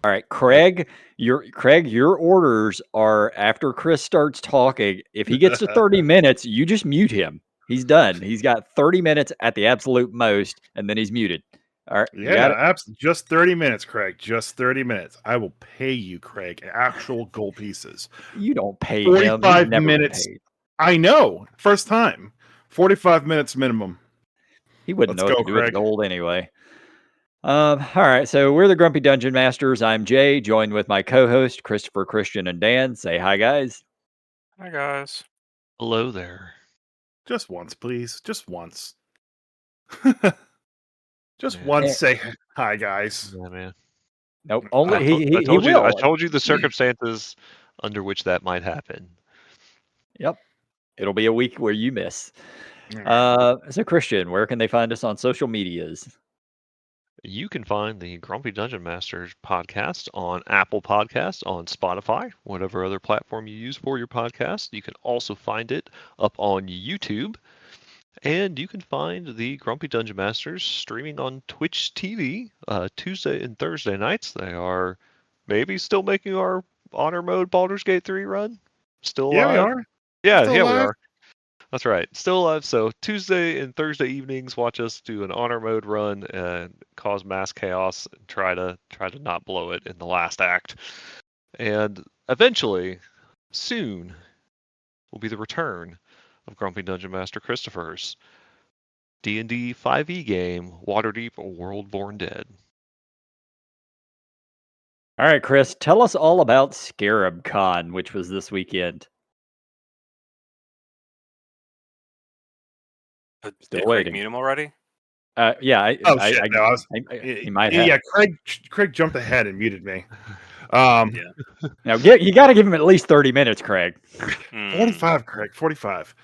All right, Craig, your orders are after Chris starts talking. If he gets to 30 minutes, you just mute him. He's done. He's got 30 minutes at the absolute most, and then he's muted. All right, you got it? Just 30 minutes, Craig. Just 30 minutes. I will pay you, Craig, actual gold pieces. You don't pay him. He's 45 never been minutes. paid. I know. First time. 45 minutes minimum. He wouldn't Let's know what go, to do with Craig. gold anyway. All right, so we're the Grumpy Dungeon Masters. I'm Jay, joined with my co-host Christopher, Kristian, and Dan. Say hi, guys. Hi guys. Hello there. Just once, please. Just once. Just Man. once say hi, guys. Yeah, man. Nope. Only he told you. will. I told you the circumstances under which that might happen. Yep. It'll be a week where you miss. All So Kristian, where can they find us on social medias? You can find the Grumpy Dungeon Masters podcast on Apple Podcasts, on Spotify, whatever other platform you use for your podcast. You can also find it up on YouTube. And you can find the Grumpy Dungeon Masters streaming on Twitch TV Tuesday and Thursday nights. They are maybe still making our Honor Mode Baldur's Gate 3 run. Still alive? Yeah, we are. Yeah, Still we alive. are. That's right. Still alive. So Tuesday and Thursday evenings, watch us do an Honor Mode run and cause mass chaos and try to not blow it in the last act. And eventually, soon, will be the return of Grumpy Dungeon Master Christopher's D&D 5e game, Waterdeep World Born Dead. All right, Chris, tell us all about Scarab Con, which was this weekend. Did Craig mute him already? Yeah. He might have. Yeah, Craig jumped ahead and muted me. Yeah. Now you got to give him at least 30 minutes, Craig. 45, Craig. 45.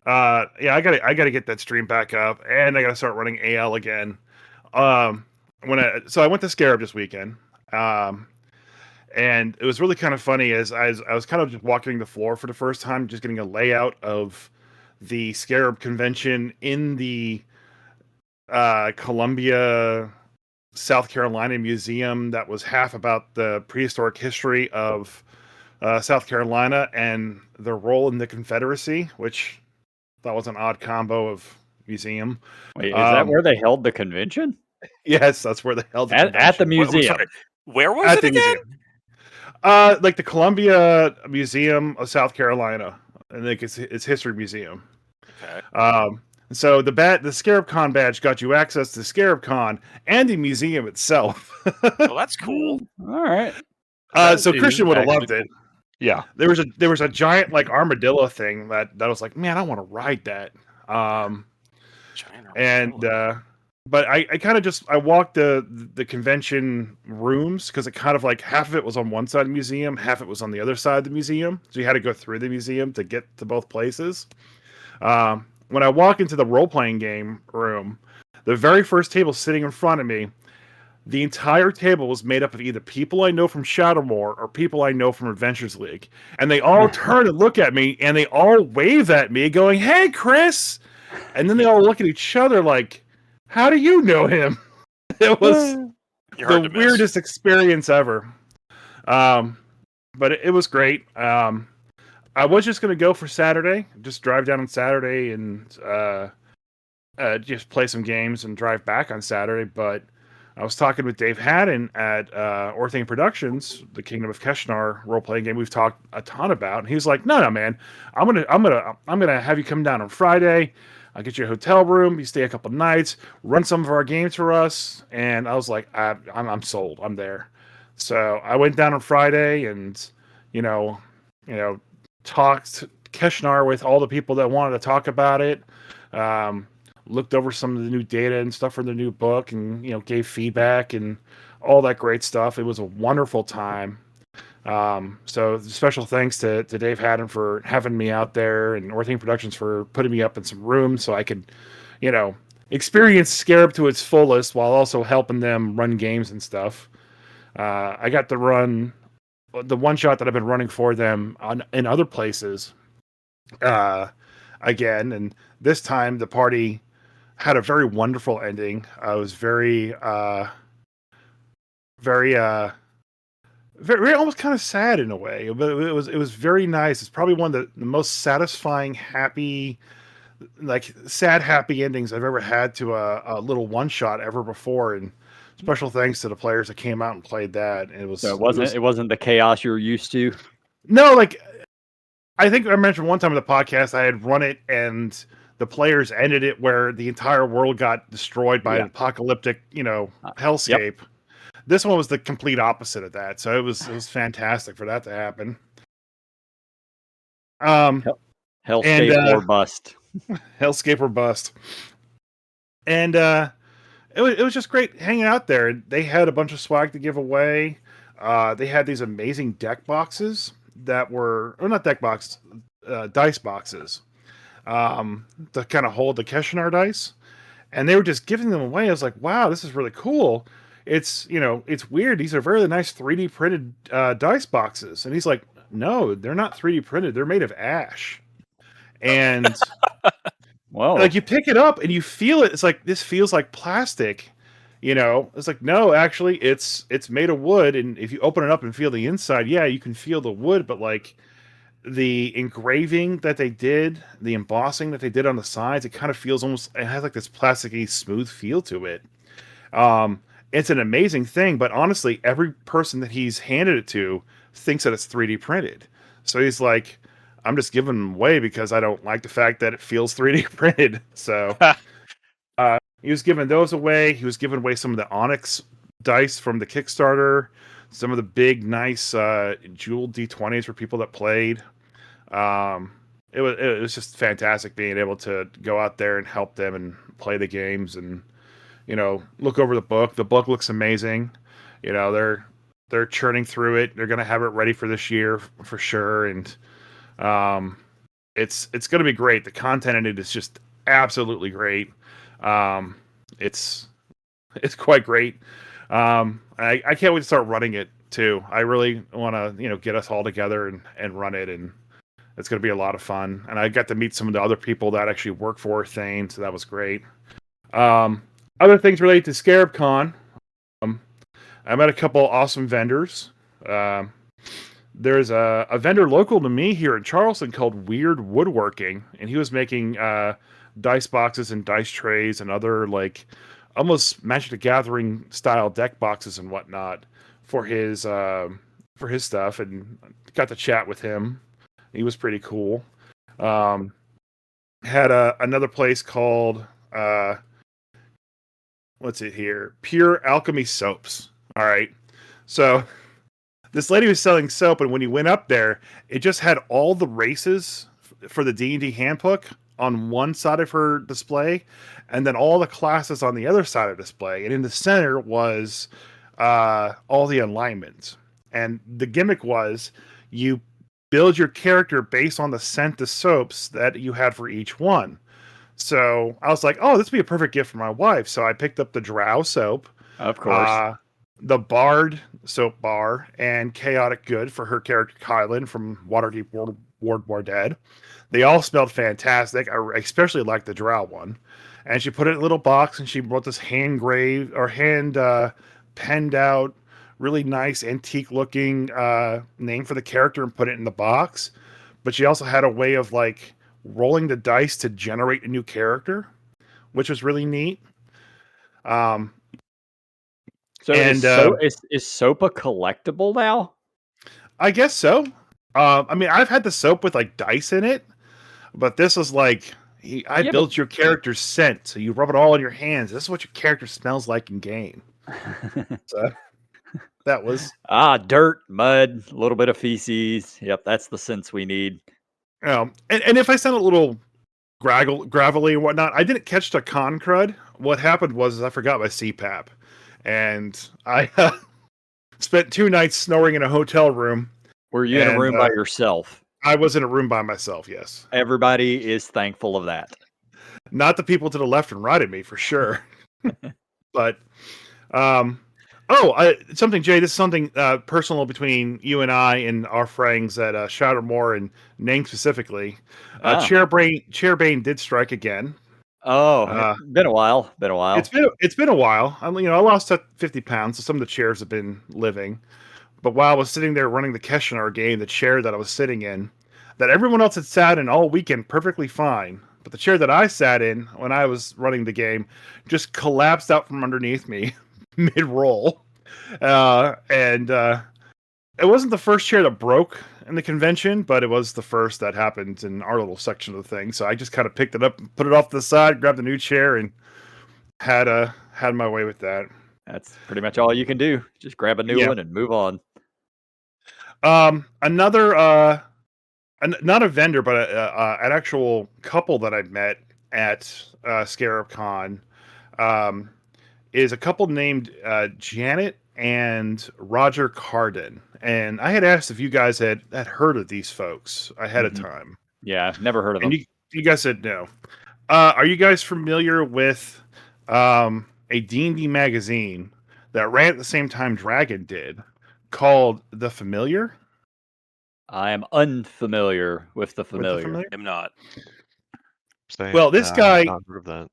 Yeah, I gotta get that stream back up, and I gotta start running AL again. So I went to Scarab this weekend, and it was really kind of funny as I was kind of just walking the floor for the first time, just getting a layout of the Scarab convention in the Columbia, South Carolina museum that was half about the prehistoric history of South Carolina and their role in the Confederacy, which that was an odd combo of museum. Wait, is that where they held the convention? Yes, that's where they held the convention. At the museum. Where was it again? Museum. Like the Columbia Museum of South Carolina, and like it's history museum. Okay. So the Scarab Con badge got you access to Scarab Con and the museum itself. Well, that's cool. All right. So Kristian would have loved it. Yeah. There was a giant like armadillo thing that was like, man, I want to ride that. But I kind of just walked the convention rooms because it kind of like half of it was on one side of the museum, half it was on the other side of the museum. So you had to go through the museum to get to both places. When I walk into the role-playing game room, the very first table sitting in front of me, the entire table was made up of either people I know from Shadowmoor or people I know from Adventures League. And they all turn and look at me, and they all wave at me, going, "Hey, Chris!" And then they all look at each other like, "How do you know him?" It was the weirdest experience ever. But it was great. I was just going to go for Saturday, just drive down on Saturday and just play some games and drive back on Saturday. But I was talking with Dave Haddon at Orthane Productions, the Kingdom of Keshnar role-playing game we've talked a ton about. And he was like, "No, man, I'm gonna have you come down on Friday. I'll get you a hotel room. You stay a couple nights, run some of our games for us." And I was like, "I'm sold. I'm there." So I went down on Friday and talked Keshnar with all the people that wanted to talk about it. Looked over some of the new data and stuff for the new book, and gave feedback and all that great stuff. It was a wonderful time. So special thanks to Dave Haddon for having me out there, and Orthane Productions for putting me up in some rooms so I could, experience Scarab to its fullest while also helping them run games and stuff. I got to run the one shot that I've been running for them in other places again, and this time the party had a very wonderful ending. I was very very, very almost kind of sad in a way, but it was very nice. It's probably one of the most satisfying, happy, like sad, happy endings I've ever had to a little one shot ever before. And special thanks to the players that came out and played that. And So it wasn't the chaos you're used to. no, like I think I mentioned one time in the podcast I had run it and the players ended it where the entire world got destroyed by an apocalyptic, hellscape. Yep. This one was the complete opposite of that, so it was fantastic for that to happen. Hellscape or bust. Hellscape or bust. And it was just great hanging out there. They had a bunch of swag to give away. They had these amazing deck boxes that were, or not deck boxes, dice boxes to kind of hold the Keshinar dice. And they were just giving them away. I was like, wow, this is really cool. It's, it's weird. These are very nice 3D printed dice boxes. And he's like, no, they're not 3D printed. They're made of ash. And well, like you pick it up and you feel it. It's like, this feels like plastic. It's like, no, actually it's made of wood. And if you open it up and feel the inside, yeah, you can feel the wood, but like the engraving that they did, the embossing that they did on the sides, it kind of feels almost, it has like this plasticky smooth feel to it. It's an amazing thing, but honestly, every person that he's handed it to thinks that it's 3D printed. So he's like, I'm just giving them away because I don't like the fact that it feels 3D printed. So he was giving those away. He was giving away some of the Onyx dice from the Kickstarter, some of the big, nice jeweled D20s for people that played. It was just fantastic being able to go out there and help them and play the games and, look over the book. The book looks amazing. They're churning through it. They're going to have it ready for this year for sure. And it's going to be great. The content in it is just absolutely great. It's quite great. I can't wait to start running it too. I really want to, get us all together and run it, and it's going to be a lot of fun. And I got to meet some of the other people that actually work for Thane, so that was great. Other things related to Scarab Con. I met a couple awesome vendors. There's a vendor local to me here in Charleston called Weird Woodworking, and he was making dice boxes and dice trays and other like almost Magic the Gathering style deck boxes and whatnot for his stuff, and got to chat with him. He was pretty cool. Had another place called what's it here? Pure Alchemy Soaps. All right. So this lady was selling soap, and when you went up there, it just had all the races for the D&D handbook on one side of her display, and then all the classes on the other side of the display. And in the center was all the alignments. And the gimmick was you build your character based on the scent of soaps that you had for each one. So I was like, oh, this would be a perfect gift for my wife. So I picked up the Drow soap. Of course. The Bard soap bar and Chaotic Good for her character Kylan from Waterdeep Ward War Dead. They all smelled fantastic. I especially liked the Drow one. And she put it in a little box, and she wrote this hand penned out, really nice antique looking name for the character and put it in the box. But she also had a way of like rolling the dice to generate a new character, which was really neat. So is soap a collectible now? I guess so. I mean, I've had the soap with like dice in it, but this is like built your character's scent, so you rub it all in your hands. This is what your character smells like in game. So that was dirt, mud, a little bit of feces. Yep, that's the sense we need. And if I sound a little gravelly and whatnot, I didn't catch the con crud. What happened was I forgot my CPAP, and I spent 2 nights snoring in a hotel room. Were you in a room by yourself? I was in a room by myself, yes. Everybody is thankful of that. Not the people to the left and right of me, for sure. But, something, Jay, this is something personal between you and I and our friends at Shadowmoor and Name specifically. Chairbane did strike again. Oh, it's been a while. It's been a while. I lost 50 pounds, so some of the chairs have been living. But while I was sitting there running the Keshinar game, the chair that I was sitting in, that everyone else had sat in all weekend perfectly fine, but the chair that I sat in when I was running the game just collapsed out from underneath me mid-roll. And it wasn't the first chair that broke in the convention, but it was the first that happened in our little section of the thing. So I just kind of picked it up, put it off to the side, grabbed a new chair, and had my way with that. That's pretty much all you can do. Just grab a new one and move on. Another not a vendor, but an actual couple that I met at Scarab Con is a couple named Janet and Roger Carden. And I had asked if you guys had heard of these folks ahead of time. Yeah, I've never heard of them. And you guys said no. Are you guys familiar with a D&D magazine that ran at the same time Dragon did called The Familiar? I am unfamiliar with The Familiar. I'm not. Well, this guy, not heard of that.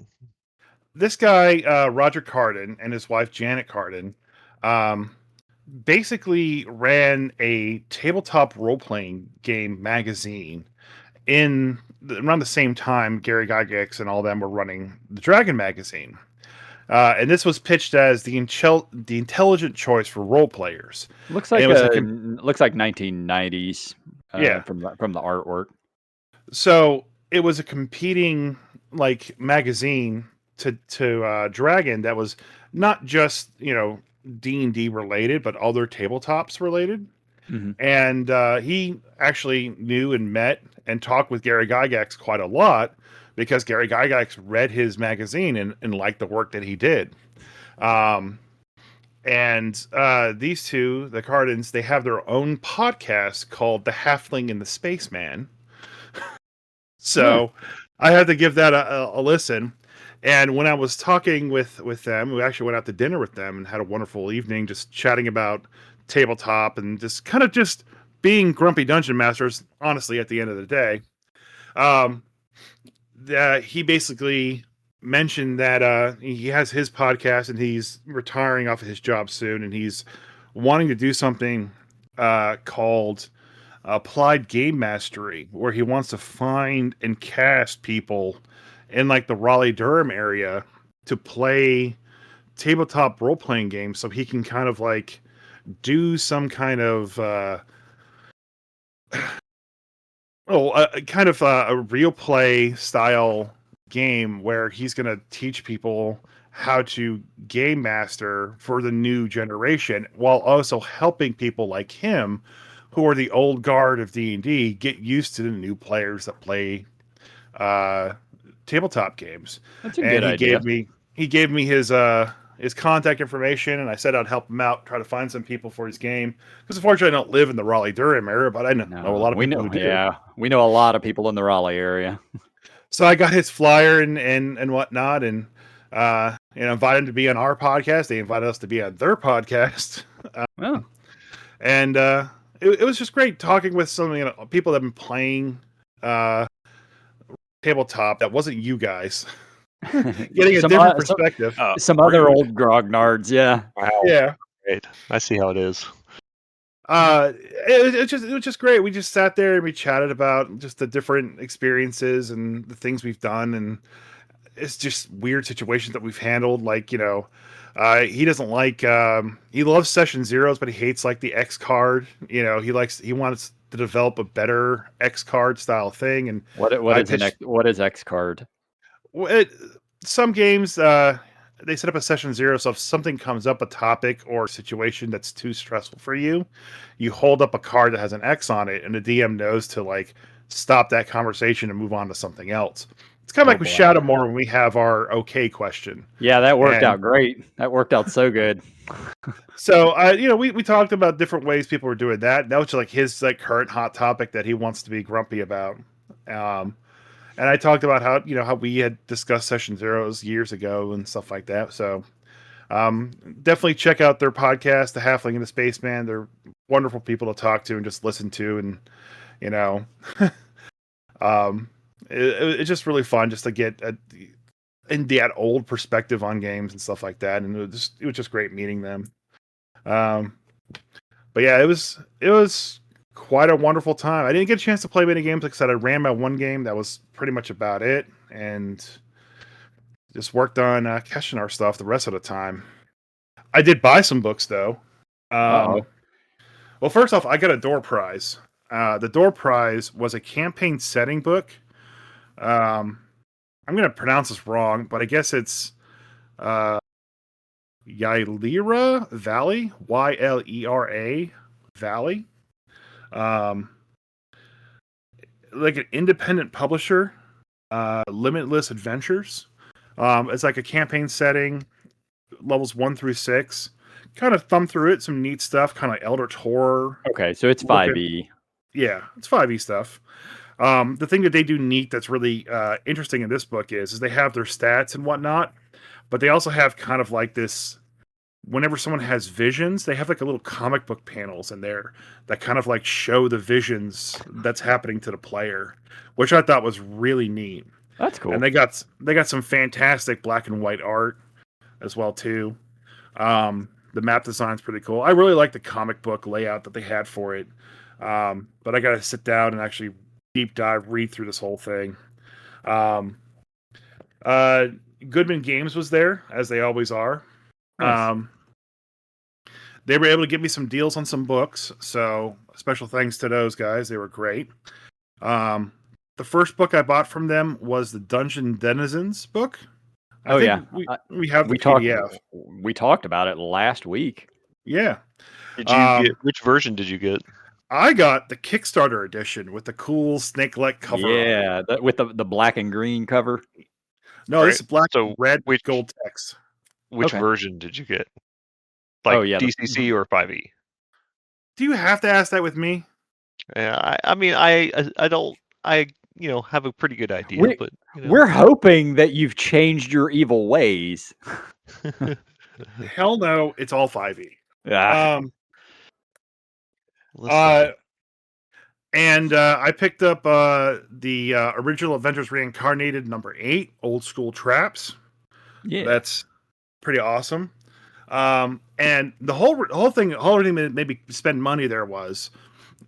This guy, Roger Carden, and his wife Janet Carden, basically ran a tabletop role-playing game magazine around the same time Gary Gygax and all them were running the Dragon magazine. And this was pitched as the intelligent choice for role players. Looks like looks like 1990s. From the artwork. So it was a competing magazine to Dragon that was not just D&D related, but other tabletops related. Mm-hmm. And he actually knew and met and talked with Gary Gygax quite a lot, because Gary Gygax read his magazine and liked the work that he did. And these two, the Cardens, they have their own podcast called The Halfling and the Spaceman. So I had to give that a listen. And when I was talking with them, we actually went out to dinner with them and had a wonderful evening just chatting about tabletop and just kind of just being grumpy dungeon masters, honestly, at the end of the day. He basically mentioned that he has his podcast and he's retiring off of his job soon, and he's wanting to do something called Applied Game Mastery, where he wants to find and cast people in the Raleigh-Durham area to play tabletop role-playing games, so he can kind of do some kind of a real play style game where he's going to teach people how to game master for the new generation, while also helping people like him who are the old guard of D&D get used to the new players that play tabletop games. That's a good idea. He gave me his contact information, and I said I'd help him out, try to find some people for his game. Because unfortunately, I don't live in the Raleigh-Durham area, but I know a lot of people who do. Yeah, we know a lot of people in the Raleigh area. So I got his flyer and whatnot, and invited him to be on our podcast. They invited us to be on their podcast. And it was just great talking with some people that have been playing tabletop that wasn't you guys. Getting a different perspective. Some other old grognards, yeah. Wow. Yeah. Great. I see how it is. It was just great. We just sat there and we chatted about just the different experiences and the things we've done, and it's just weird situations that we've handled. He doesn't he loves session zeros, but he hates the X card. He wants to develop a better X card style thing. And what is X card? Some games they set up a session zero, so if something comes up, a topic or situation that's too stressful for you, you hold up a card that has an X on it, and the DM knows to stop that conversation and move on to something else. It's kind of with Shadowmoor when we have our okay question. Yeah, that worked out great. That worked out so good. So we talked about different ways people were doing that. That was his current hot topic that he wants to be grumpy about. And I talked about how we had discussed session zeros years ago and stuff like that. So definitely check out their podcast, The Halfling and the Spaceman. They're wonderful people to talk to and just listen to. And, it's just really fun just to get that old perspective on games and stuff like that. And it was just great meeting them. But yeah, it was quite a wonderful time. I didn't get a chance to play many games. Like I said, I ran my one game. That was pretty much about it, and just worked on caching our stuff the rest of the time. I did buy some books though. Uh-oh. Well, first off, I got a door prize. The door prize was a campaign setting book. I'm going to pronounce this wrong, but I guess it's Ylera Valley, Ylera Valley. Like an independent publisher, Limitless Adventures. It's like a campaign setting, levels 1 through 6. Kind of thumb through it, some neat stuff, kind of Eldritch horror. Okay, so it's 5e. Yeah, it's 5e stuff. The thing that they do neat that's really interesting in this book is they have their stats and whatnot, but they also have kind of like this, whenever someone has visions, they have like a little comic book panels in there that kind of like show the visions that's happening to the player, which I thought was really neat. That's cool. And they got some fantastic black and white art as well too. The map design's pretty cool. I really like the comic book layout that they had for it. But I got to sit down and actually deep dive, read through this whole thing. Goodman Games was there, as they always are. Nice. They were able to give me some deals on some books, so special thanks to those guys. They were great. The first book I bought from them was the Dungeon Denizens book. I think we have the PDF. We talked about it last week. Yeah. Did you get which version did you get? I got the Kickstarter edition with the cool snake-like cover. Yeah, with the black and green cover. No, Right. this is black, So red, which- gold text. Which Okay. version did you get? Like DCC or 5e? Do you have to ask that with me? Yeah, I mean, I don't, have a pretty good idea, but We're hoping that you've changed your evil ways. Hell no, it's all 5e. Ah, And I picked up the original Adventures Reincarnated #8, Old School Traps. yeah. That's pretty awesome. And the whole thing that made me spend money there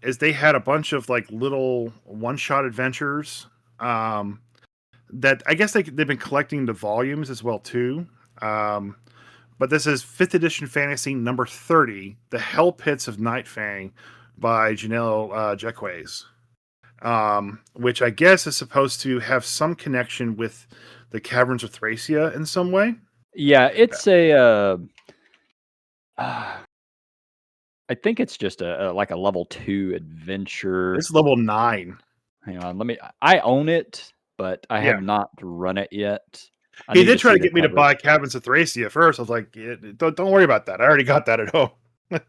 is they had a bunch of like little one-shot adventures that I guess they've been collecting the volumes as well too. But this is 5th edition fantasy number 30, The Hell Pits of Nightfang by Janelle Jequays, which I guess is supposed to have some connection with the Caverns of Thracia in some way. Yeah, it's a. I think it's just like a level 2 adventure. It's level 9. Hang on, I own it, but I have not run it yet. He did try to get me to buy Caverns of Thracia first. I was like, don't worry about that. I already got that at home.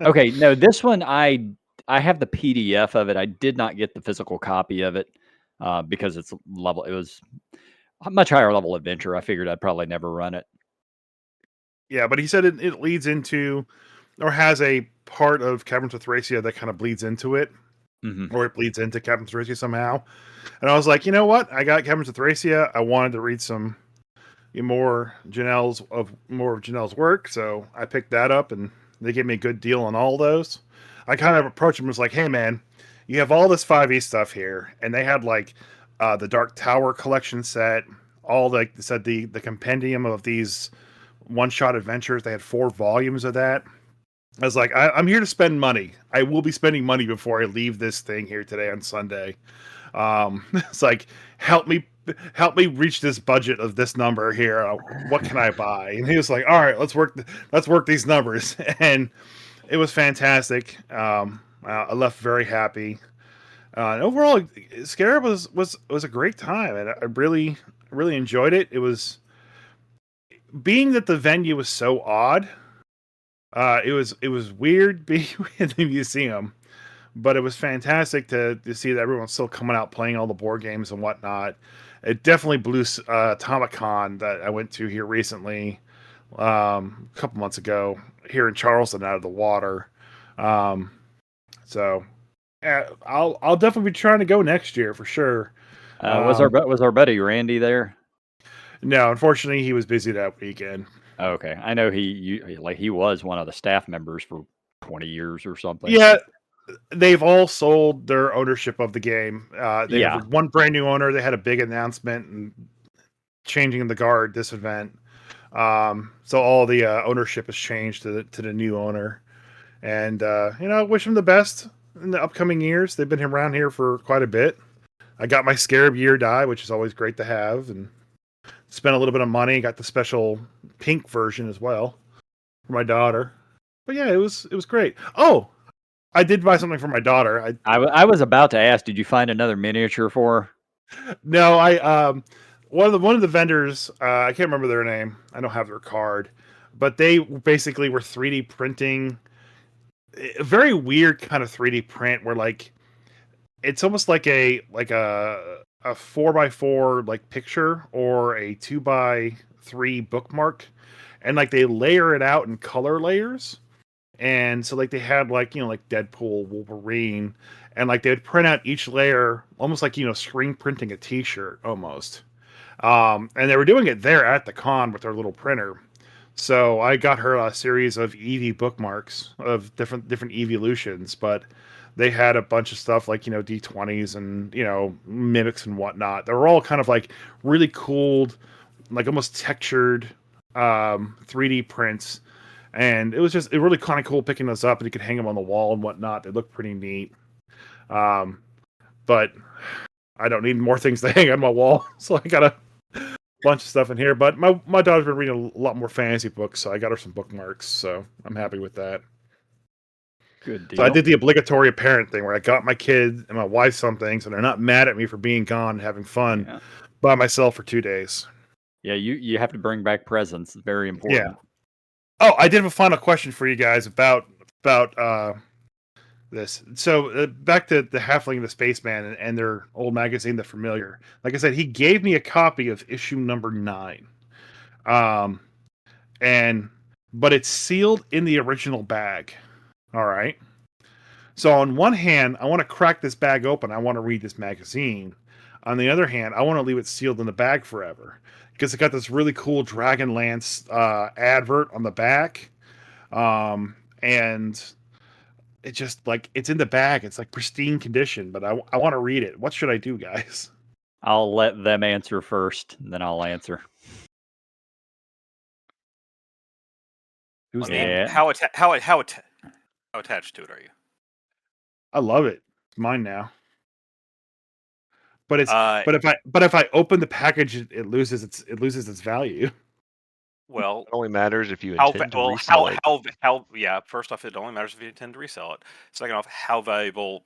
Okay, no, this one I have the PDF of it. I did not get the physical copy of it because it was a much higher level adventure. I figured I'd probably never run it. Yeah, but he said it leads into, or has a part of Caverns of Thracia that kind of bleeds into it, or it bleeds into Caverns of Thracia somehow. And I was like, you know what? I got Caverns of Thracia. I wanted to read some more of Janelle's work, so I picked that up, and they gave me a good deal on all those. I kind of approached him and was like, hey man, you have all this 5e stuff here, and they had like the Dark Tower collection set, all the compendium of these one-shot adventures. They had 4 volumes of that. I was like, I'm here to spend money. I will be spending money before I leave this thing here today on Sunday. It's like, help me reach this budget of this number here. What can I buy? And he was like, all right, let's work these numbers. And it was fantastic. I left very happy. And overall, Scarab was a great time, and I really enjoyed it. It was, being that the venue was so odd. It was weird being in the museum, but it was fantastic to see that everyone's still coming out playing all the board games and whatnot. It definitely blew Atomic Con that I went to here recently, a couple months ago, here in Charleston, out of the water. So I'll definitely be trying to go next year for sure. Was our buddy Randy there? No, unfortunately, he was busy that weekend. Okay, I know he was one of the staff members for 20 years or something. Yeah, they've all sold their ownership of the game. They Yeah. have one brand new owner. They had a big announcement and changing the guard this event. So all the ownership has changed to the new owner. And I wish them the best in the upcoming years. They've been around here for quite a bit. I got my Scarab Year die, which is always great to have, and spent a little bit of money. Got the special pink version as well for my daughter. But yeah, it was great. Oh, I did buy something for my daughter. I was about to ask, did you find another miniature for her? No, one of the vendors, I can't remember their name. I don't have their card, but they basically were 3D printing a very weird kind of 3D print where like it's almost like a 4x4 like picture or a 2x3 bookmark, and like they layer it out in color layers. And so like they had like like Deadpool, Wolverine, and like they would print out each layer almost like screen printing a T-shirt almost. And they were doing it there at the con with their little printer. So I got her a series of Eevee bookmarks of different evolutions, but they had a bunch of stuff like D20s and mimics and whatnot. They were all kind of like really cool, like almost textured 3D prints, and it was really kind of cool picking those up, and you could hang them on the wall and whatnot. They look pretty neat. But I don't need more things to hang on my wall, so I got a bunch of stuff in here. But my daughter's been reading a lot more fantasy books, so I got her some bookmarks, so I'm happy with that. Good deal. So I did the obligatory parent thing where I got my kid and my wife something, so they're not mad at me for being gone and having fun by myself for 2 days. Yeah, you have to bring back presents. It's very important. Yeah. Oh, I did have a final question for you guys about this. So back to the Halfling and the Spaceman and their old magazine, The Familiar. Like I said, he gave me a copy of issue number 9. But it's sealed in the original bag. All right. So on one hand, I want to crack this bag open. I want to read this magazine. On the other hand, I want to leave it sealed in the bag forever because it got this really cool Dragonlance advert on the back. And it just like it's in the bag. It's like pristine condition, but I want to read it. What should I do, guys? I'll let them answer first, and then I'll answer. How attached to it are you? I love it. It's mine now. But if I open the package, it loses its value. Well, it only matters if you intend to resell it. First off, it only matters if you intend to resell it. Second off, how valuable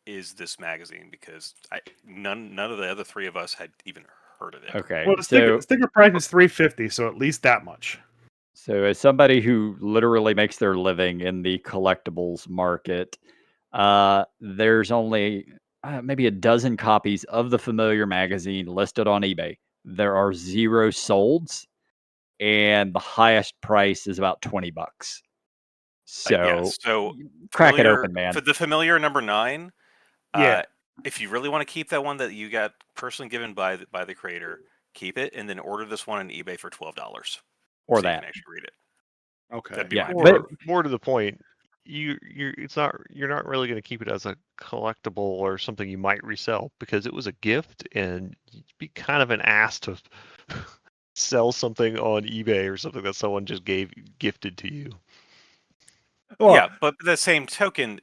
is this magazine? Because none of the other three of us had even heard of it. Okay. Well, the sticker price is $3.50, so at least that much. So as somebody who literally makes their living in the collectibles market, there's only maybe a dozen copies of the Familiar magazine listed on eBay. There are 0 solds, and the highest price is about $20. So crack it open, man. For the Familiar number 9, yeah. If you really want to keep that one that you got personally given by the creator, keep it, and then order this one on eBay for $12. Or so that. You can actually read it. Okay. Yeah. More to the point, you're not really going to keep it as a collectible or something you might resell because it was a gift, and you'd be kind of an ass to sell something on eBay or something that someone just gifted to you. Well, yeah, but the same token,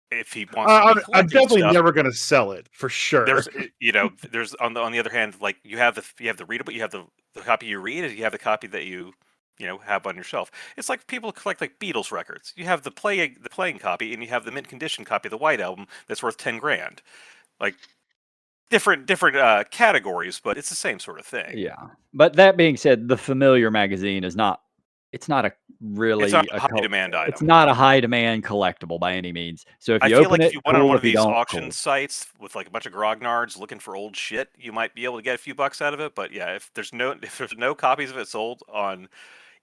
if he wants, I'm definitely never going to sell it for sure. There's on the other hand, like you have the readable, you have the copy you read, and you have the copy that you have on your shelf. It's like people collect like Beatles records. You have the playing copy, and you have the mint condition copy of the White Album that's worth $10,000. Like different categories, but it's the same sort of thing. Yeah. But that being said, the Familiar magazine is not. It's not a high demand item. It's not a high demand collectible by any means. So if you open it, if you went on one of these don't, auction sites with like a bunch of grognards looking for old shit, you might be able to get a few bucks out of it. But yeah, if there's no copies of it sold on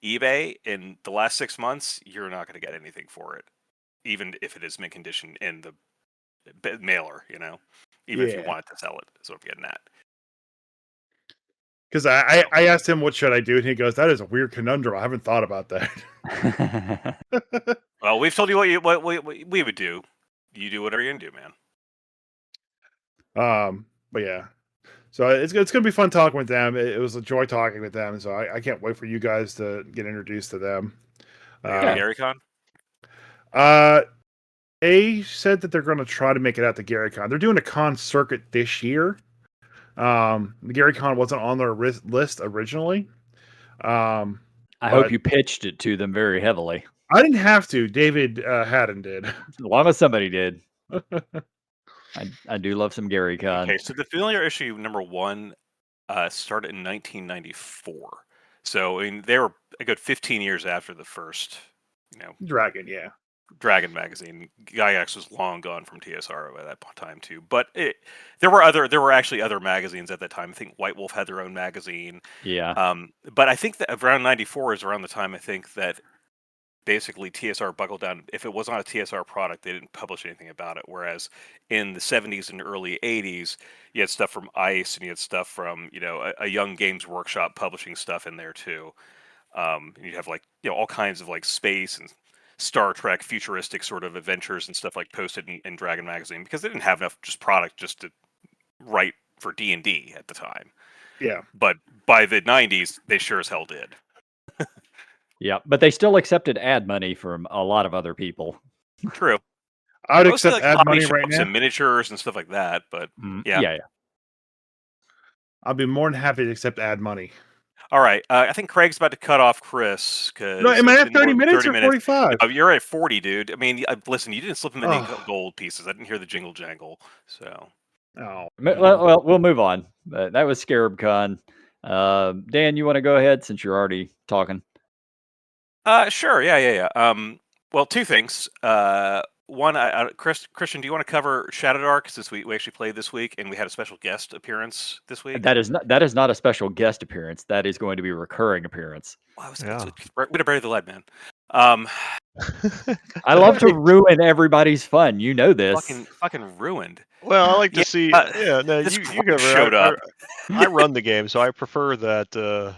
eBay in the last 6 months, you're not going to get anything for it, even if it is mint condition in the mailer. Even if you wanted to sell it, is what I'm getting at. Because I asked him what should I do, and he goes, "That is a weird conundrum. I haven't thought about that." Well, we've told you what we would do. You do whatever you're gonna do, man. But yeah. So it's gonna be fun talking with them. It was a joy talking with them. So I can't wait for you guys to get introduced to them. Are you going to GaryCon? They said that they're going to try to make it out to GaryCon. They're doing a con circuit this year. The GaryCon wasn't on their list originally. I hope you pitched it to them very heavily. I didn't have to. David Haddon did. As long as somebody did. I do love some GaryCon. Okay, so the Familiar issue number 1 started in 1994. So I mean, they were a good 15 years after the first, Dragon, yeah. Dragon magazine. Gygax was long gone from TSR at that time too. But there were actually other magazines at that time. I think White Wolf had their own magazine. Yeah. But I think that around 94 is around the time I think that basically TSR buckled down. If it was not a TSR product, they didn't publish anything about it. Whereas in the 70s and early 80s, you had stuff from ICE and you had stuff from a Young Games Workshop publishing stuff in there too. And you have all kinds of space and Star Trek futuristic sort of adventures and stuff posted in Dragon magazine, because they didn't have enough product just to write for D&D at the time. Yeah. But by the 90s, they sure as hell did. Yeah, but they still accepted ad money from a lot of other people. True. I would Mostly accept ad money right now. And miniatures and stuff like that, but yeah. I'll be more than happy to accept ad money. All right, I think Craig's about to cut off Chris. No, am I at 30 minutes or 45? No, you're at 40, dude. I mean, listen, you didn't slip him any gold pieces. I didn't hear the jingle jangle, so. Oh. Well, we'll move on. That was Scarab Con. Dan, you want to go ahead since you're already talking? Sure. Yeah. Well, two things. One, Kristian, do you want to cover Shadow Dark, since we actually played this week and we had a special guest appearance this week? That is not a special guest appearance. That is going to be a recurring appearance. Wow, we're gonna bury the lead, man. I love to ruin everybody's fun. You know this. Fucking ruined. Well, I like to see. No, you go. Showed up. I run the game, so I prefer that the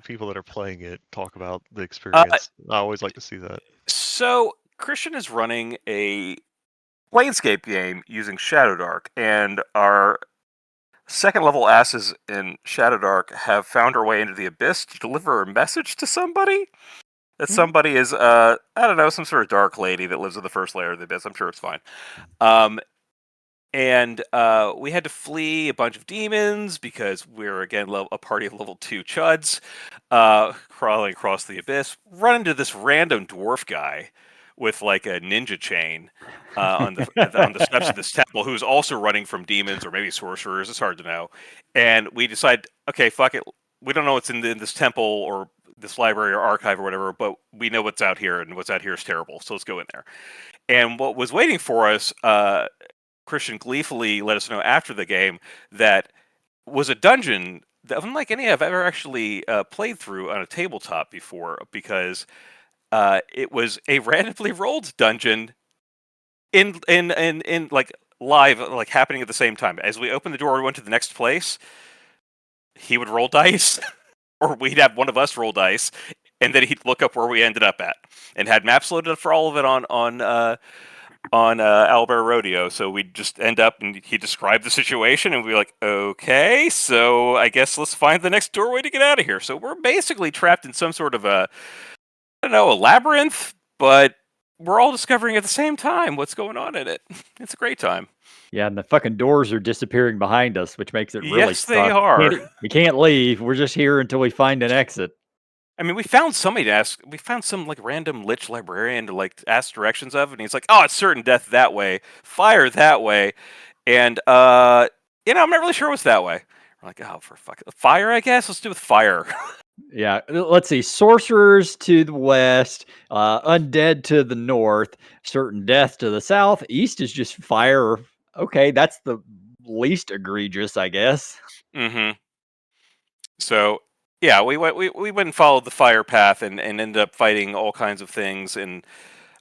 people that are playing it talk about the experience. I always like to see that. So Kristian is running a Planescape game using Shadow Dark, and our second level asses in Shadow Dark have found our way into the Abyss to deliver a message to somebody. That somebody is, I don't know, some sort of dark lady that lives in the first layer of the Abyss. I'm sure it's fine. And we had to flee a bunch of demons because we're, again, a party of level 2 chuds crawling across the Abyss. Run into this random dwarf guy with a ninja chain on the steps of this temple, who's also running from demons or maybe sorcerers. It's hard to know. And we decide, okay, fuck it. We don't know what's in this temple or this library or archive or whatever, but we know what's out here, and what's out here is terrible. So let's go in there. And what was waiting for us, Kristian gleefully let us know after the game, that was a dungeon that, unlike any I've ever actually played through on a tabletop before, because it was a randomly rolled dungeon in live, happening at the same time. As we opened the door, we went to the next place. He would roll dice, or we'd have one of us roll dice, and then he'd look up where we ended up at, and had maps loaded up for all of it on Owlbear Rodeo. So we'd just end up, and he described the situation, and we'd be like, okay, so I guess let's find the next doorway to get out of here. So we're basically trapped in some sort of a labyrinth, but we're all discovering at the same time what's going on in it. It's a great time. Yeah, and the fucking doors are disappearing behind us, which makes it really Yes, they are. We can't leave. We're just here until we find an exit. I mean, we found somebody to ask. We found some random lich librarian to ask directions of, and he's like, "Oh, it's certain death that way, fire that way," and I'm not really sure what's that way. We're like, "Oh, for fuck, fire, I guess. Let's do with fire." Yeah, let's see. Sorcerers to the west, undead to the north, certain death to the south. East is just fire. Okay, that's the least egregious, I guess. Mm-hmm. So yeah, we went and followed the fire path and ended up fighting all kinds of things. And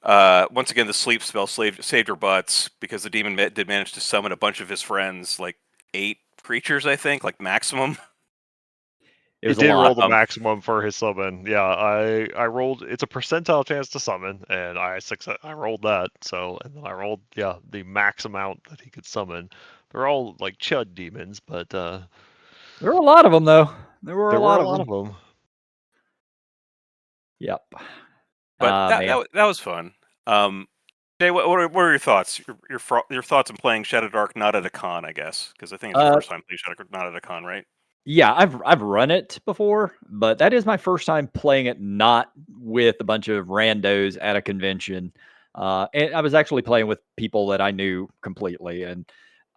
once again, the sleep spell saved our butts, because the demon did manage to summon a bunch of his friends, 8 creatures, I think, maximum. It was did a lot. roll the maximum for his summon. Yeah, I rolled. It's a percentile chance to summon, and I rolled that. So, and then I rolled the max amount that he could summon. They're all like chud demons, but There were a lot of them, though. There were a lot of them. them. Yep. But Man. that was fun. Jay, what are your thoughts? Your thoughts on playing Shadow Dark not at a con, I guess, because I think it's the first time playing Shadow Dark not at a con, right? Yeah, I've run it before, but that is my first time playing it not with a bunch of randos at a convention. And I was actually playing with people that I knew completely, and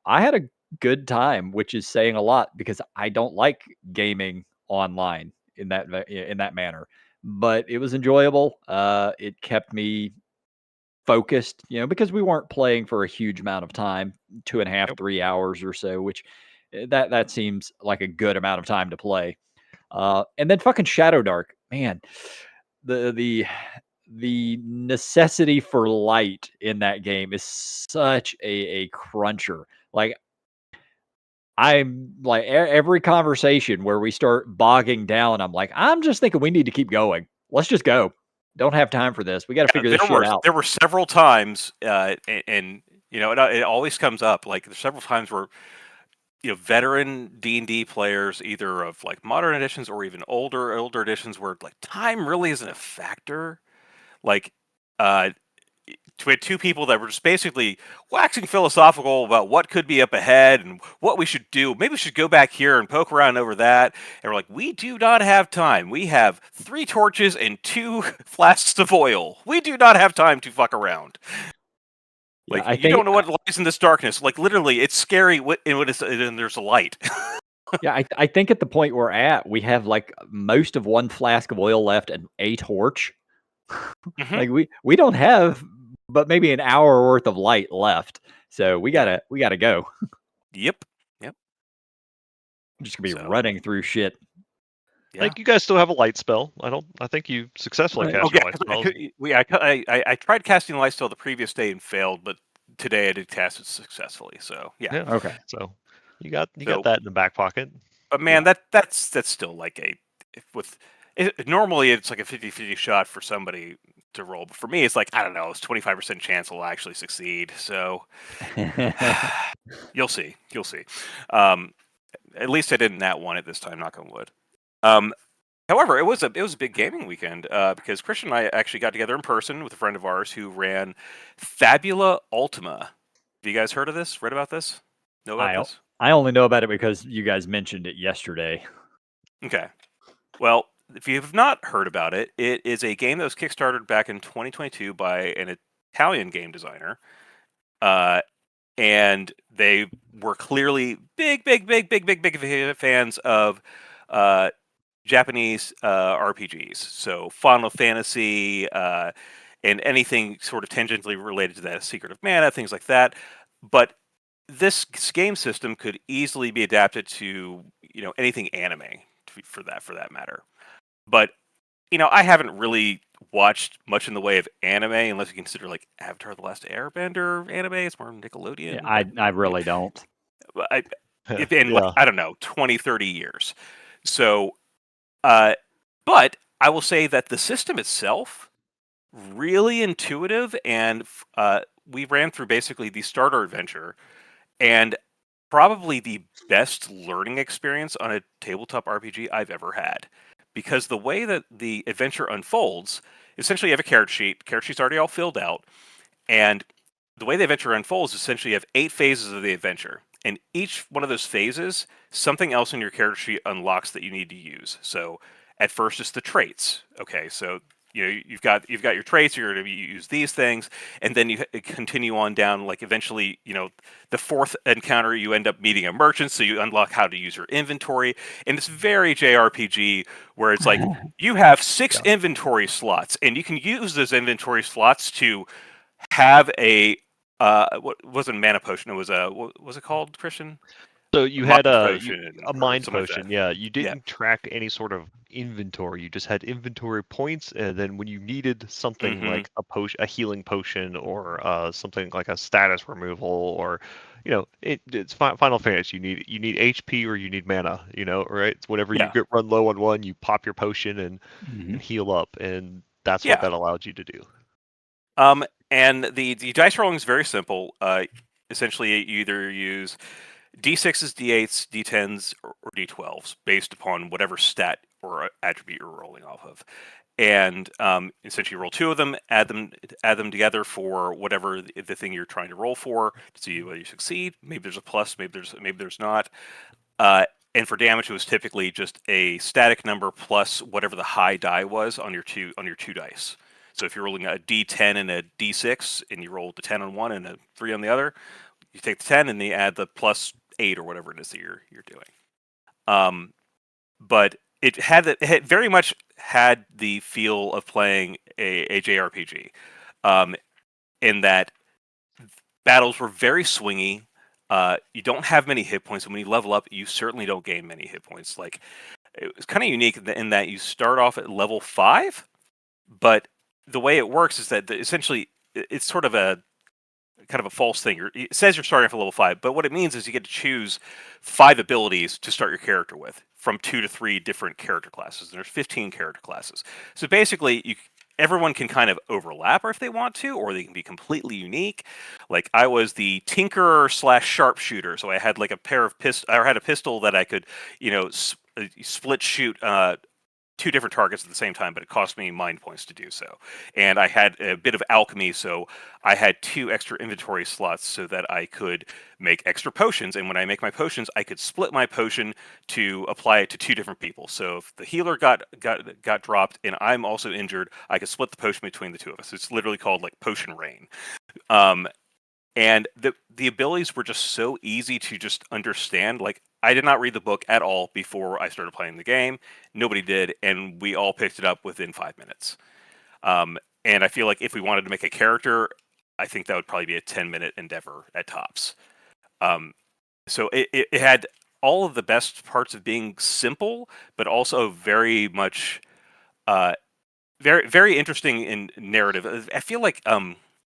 I had a good time, which is saying a lot because I don't like gaming online in that manner. But it was enjoyable. It kept me focused, because we weren't playing for a huge amount of time, 2.5, 3 hours or so, which that seems like a good amount of time to play. And then fucking Shadow Dark, man, the necessity for light in that game is such a cruncher. Like I'm like every conversation where we start bogging down, I'm like, I'm just thinking we need to keep going. Let's just go. Don't have time for this. We got to figure this shit out. There were several times, and it always comes up. Like there's several times where veteran D&D players, either of like modern editions or even older editions, where like time really isn't a factor. Like, we had two people that were just basically waxing philosophical about what could be up ahead and what we should do. Maybe we should go back here and poke around over that. And we're like, we do not have time. We have 3 torches and 2 flasks of oil. We do not have time to fuck around. Yeah, Like, you don't know what lies in this darkness. Like, literally, it's scary when there's a light. Yeah, I think at the point we're at, we have like most of 1 flask of oil left and a torch. Like we don't have but maybe an hour worth of light left. So we gotta go. Yep. I'm just gonna be running through shit. Yeah. Like you guys still have a light spell. I think you successfully cast your light spell. I tried casting light spell the previous day and failed, but today I did cast it successfully. So yeah. Okay. So you got that in the back pocket. But man, that's still like normally it's like a 50-50 shot for somebody to roll. But for me, it's like, I don't know, it's 25% chance I'll actually succeed. So you'll see. At least I didn't nat one at this time, knock on wood. However, it was a big gaming weekend because Kristian and I actually got together in person with a friend of ours who ran Fabula Ultima. Have you guys heard of this? Read about this? Know about this? I only know about it because you guys mentioned it yesterday. Okay. Well, if you have not heard about it, it is a game that was kickstarted back in 2022 by an Italian game designer. And they were clearly big fans of Japanese RPGs. So Final Fantasy and anything sort of tangentially related to that, Secret of Mana, things like that. But this game system could easily be adapted to anything anime for that matter. But I haven't really watched much in the way of anime unless you consider like Avatar: The Last Airbender anime. It's more Nickelodeon. Yeah, I really don't. Like, I don't know, 20, 30 years. So, but I will say that the system itself really intuitive, and we ran through basically the starter adventure, and probably the best learning experience on a tabletop RPG I've ever had. Because the way that the adventure unfolds, essentially you have a character sheet. Character sheet's already all filled out. And the way the adventure unfolds, essentially you have 8 phases of the adventure. And each one of those phases, something else in your character sheet unlocks that you need to use. So at first it's the traits. Okay, so you've got your traits, you're going to use these things, and then you continue on down, like eventually, the 4th encounter, you end up meeting a merchant, so you unlock how to use your inventory. And it's very JRPG, where it's like, you have 6 inventory slots, and you can use those inventory slots to have a, what wasn't mana potion, it was what was it called, Kristian? So you Mind had a potion or mind something like potion, that. yeah. You Yeah. didn't track any sort of inventory. You just had inventory points, and then when you needed something Hmm. like a healing potion, or something like a status removal, or it's Final Fantasy. You need HP or you need mana. Right? It's whenever you Yeah. get run low on one, you pop your potion and Mhm. heal up, and that's what Yeah. that allowed you to do. And the dice rolling is very simple. Essentially, you either use D6s, D8s, D10s, or D12s based upon whatever stat or attribute you're rolling off of. And essentially, roll two of them, add them together for whatever the thing you're trying to roll for to see whether you succeed. Maybe there's a plus, maybe there's not. Uh, and for damage, it was typically just a static number plus whatever the high die was on your two dice. So if you're rolling a D10 and a D6, and you roll the 10 on one and a 3 on the other, you take the 10 and you add the +8 or whatever it is that you're doing. But it had very much had the feel of playing a JRPG, in that battles were very swingy. You don't have many hit points, and when you level up, you certainly don't gain many hit points. Like, it was kind of unique in that you start off at level 5, but the way it works is that essentially it's sort of a kind of a false thing. It says you're starting off at level 5, but what it means is you get to choose 5 abilities to start your character with from 2 to 3 different character classes. And there's 15 character classes. So basically, everyone can kind of overlap if they want to, or they can be completely unique. Like, I was the tinkerer / sharpshooter, so I had like a pair of I had a pistol that I could, split shoot 2 different targets at the same time, but it cost me mind points to do so. And I had a bit of alchemy, so I had 2 extra inventory slots so that I could make extra potions. And when I make my potions, I could split my potion to apply it to 2 different people. So if the healer got dropped and I'm also injured, I could split the potion between the two of us. It's literally called like potion rain. And the abilities were just so easy to just understand. Like, I did not read the book at all before I started playing the game. Nobody did, and we all picked it up within 5 minutes. And I feel like if we wanted to make a character, I think that would probably be a 10-minute endeavor at tops. So it had all of the best parts of being simple, but also very much very very interesting in narrative. I feel like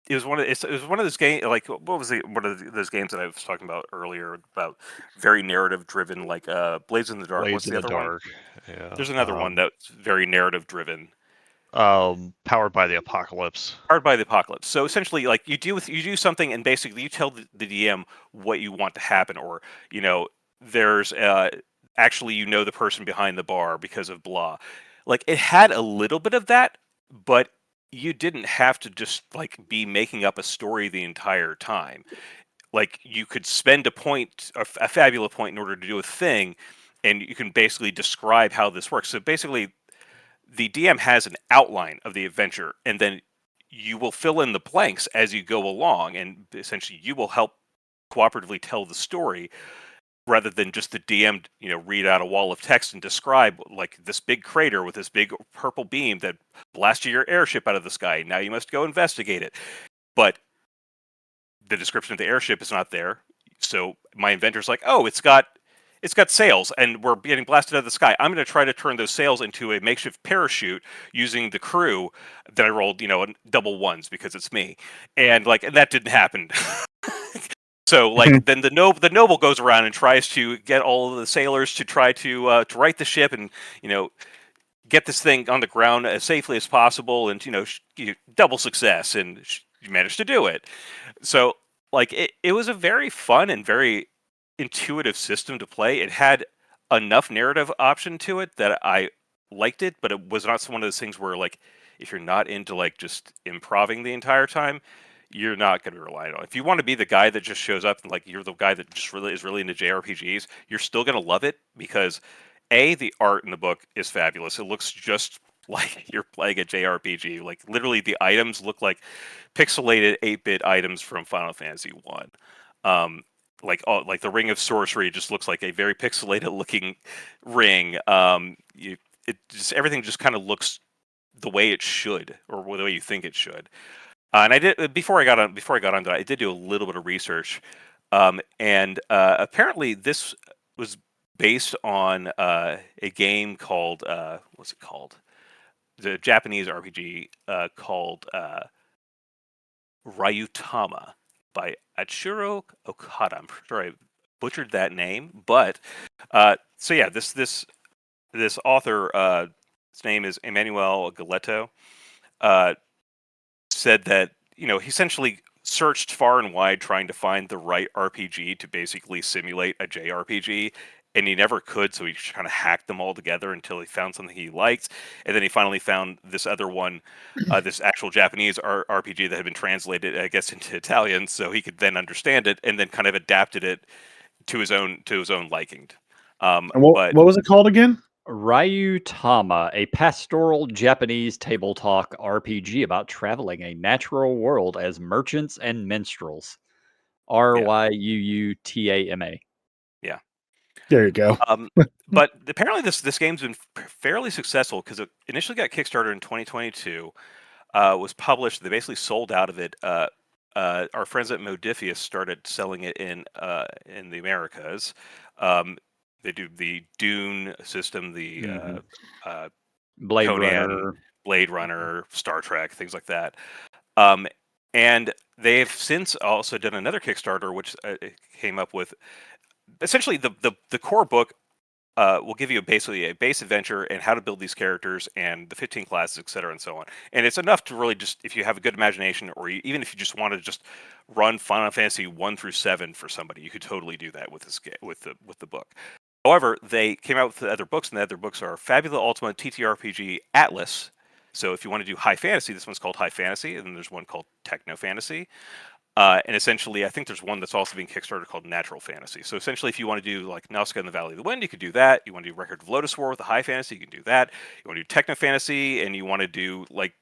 it was one of those games. Like, what was one of those games that I was talking about earlier, about very narrative driven, like Blades in the Dark. Blades What's in the the other one? Dark. Yeah. There's another one that's very narrative driven. Powered by the Apocalypse. Powered by the Apocalypse. So essentially, like, you do something, and basically you tell the DM what you want to happen, or there's actually the person behind the bar because of blah. Like, it had a little bit of that, but you didn't have to just like be making up a story the entire time. Like, you could spend a Fabula point in order to do a thing, and you can basically describe how this works. So basically, the DM has an outline of the adventure, and then you will fill in the blanks as you go along, and essentially you will help cooperatively tell the story, rather than just the DM, read out a wall of text and describe, like, this big crater with this big purple beam that blasted your airship out of the sky. Now you must go investigate it. But the description of the airship is not there. So my inventor's like, oh, it's got sails, and we're getting blasted out of the sky. I'm going to try to turn those sails into a makeshift parachute using the crew that I rolled, double ones because it's me, and that didn't happen. So, like, then the noble goes around and tries to get all of the sailors to try to right the ship, and get this thing on the ground as safely as possible, and double success, and you managed to do it. So, like, it was a very fun and very intuitive system to play. It had enough narrative option to it that I liked it, but it was not one of those things where, like, if you're not into like just improving the entire time, you're not going to rely on it. If you want to be the guy that just shows up and, like, you're the guy that just really is really into JRPGs, you're still going to love it, because the art in the book is fabulous. It looks just like you're playing a JRPG. Like, literally, the items look like pixelated 8-bit items from Final Fantasy 1. Like the Ring of Sorcery just looks like a very pixelated looking ring. Everything just kind of looks the way it should, or the way you think it should. And I did, before I got onto that, I did do a little bit of research. And apparently this was based on a game called what's it called? The Japanese RPG called Ryutama by Achiro Okada. I'm sure I butchered that name, but so yeah, this author, his name is Emmanuel Galetto, uh, said that he essentially searched far and wide trying to find the right RPG to basically simulate a JRPG, and he never could, so he kind of hacked them all together until he found something he liked, and then he finally found this other one, this actual Japanese RPG that had been translated, I guess, into Italian, so he could then understand it, and then kind of adapted it to his own liking. And But what was it called again? Ryutama, a pastoral Japanese tabletop RPG about traveling a natural world as merchants and minstrels. Ryuutama. yeah. There you go. But apparently this game's been fairly successful because it initially got Kickstarter in 2022. Was published. They basically sold out of it. Our friends at Modifius started selling it in the Americas. They do the Dune system, the Blade Conan, Runner. Blade Runner, Star Trek, things like that. And they've since also done another Kickstarter, which came up with essentially the core book. Will give you basically a base adventure and how to build these characters and the 15 classes, etc., and so on. And it's enough to really just, if you have a good imagination, or even if you just want to just run Final Fantasy 1 through 7 for somebody, you could totally do that with this with the book. However, they came out with the other books, and the other books are Fabula Ultima TTRPG Atlas. So if you want to do high fantasy, this one's called High Fantasy, and then there's one called Techno Fantasy. And essentially, I think there's one that's also being Kickstarted called Natural Fantasy. So essentially, if you want to do like Nausicaa in the Valley of the Wind, you could do that. You want to do Record of Lotus War with the high fantasy, you can do that. You want to do Techno Fantasy, and you want to do like,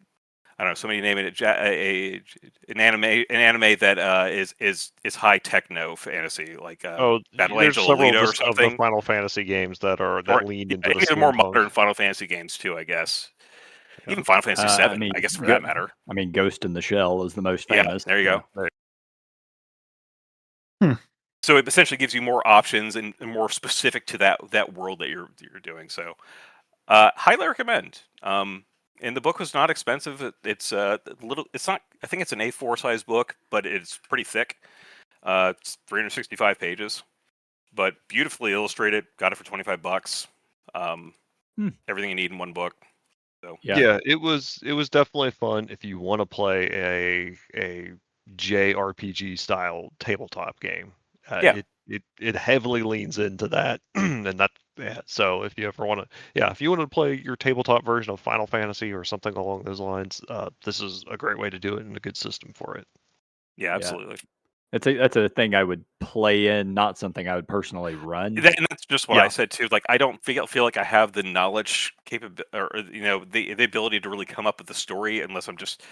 I don't know, somebody name it an anime that is high techno fantasy, like Battle there's Angel several Alita or of the something. Final Fantasy games that Or lean yeah, into the even more steampunk. modern Final Fantasy games too, I guess. Yeah. Even Final Fantasy 7, I guess, for that matter. I mean, Ghost in the Shell is the most Yeah, famous. there you go. Hmm. So it essentially gives you more options and more specific to that world that you're doing. So, highly recommend. And the book was not expensive. It's a little. It's not. I think it's an A4 size book, but it's pretty thick. It's 365 pages, but beautifully illustrated. Got it for $25. Everything you need in one book. So yeah, it was definitely fun if you want to play a JRPG style tabletop game. Yeah. It heavily leans into that, and that so if you ever want to, if you want to play your tabletop version of Final Fantasy or something along those lines, this is a great way to do it and a good system for it. Yeah, absolutely. That's a thing I would play in, not something I would personally run. And that's just what I said too. Like, I don't feel like I have the knowledge or the ability to really come up with the story unless I'm just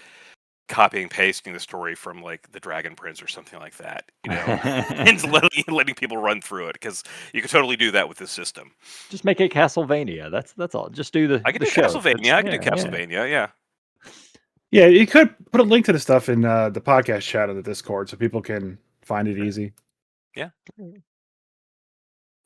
copying and pasting the story from like the Dragon Prince or something like that, and letting people run through it, because you could totally do that with this system. Just make it Castlevania. That's all. Just do the. I could the do show. Castlevania. I could do Castlevania. Yeah. Yeah, you could put a link to the stuff in the podcast chat on the Discord so people can find it easy. Yeah.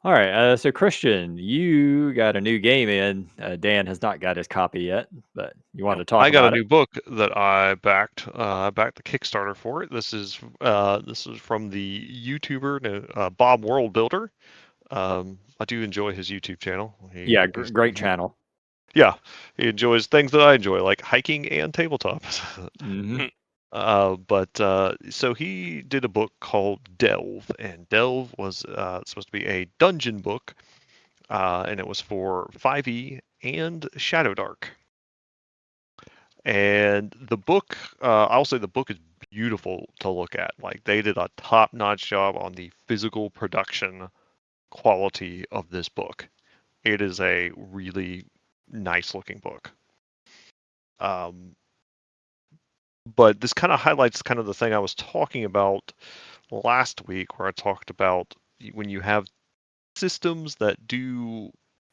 All right. So Kristian, you got a new game in. Dan has not got his copy yet, but you want to talk about it? I got a new book that I backed. I backed the Kickstarter for it. This is from the YouTuber Bob World Builder. I do enjoy his YouTube channel. Great channel. Yeah, he enjoys things that I enjoy, like hiking and tabletop. So he did a book called Delve, and Delve was supposed to be a dungeon book, and it was for 5e and Shadow Dark. And the book, I'll say the book is beautiful to look at. Like, they did a top-notch job on the physical production quality of this book. It is a really nice-looking book. But this kind of highlights kind of the thing I was talking about last week, where I talked about when you have systems that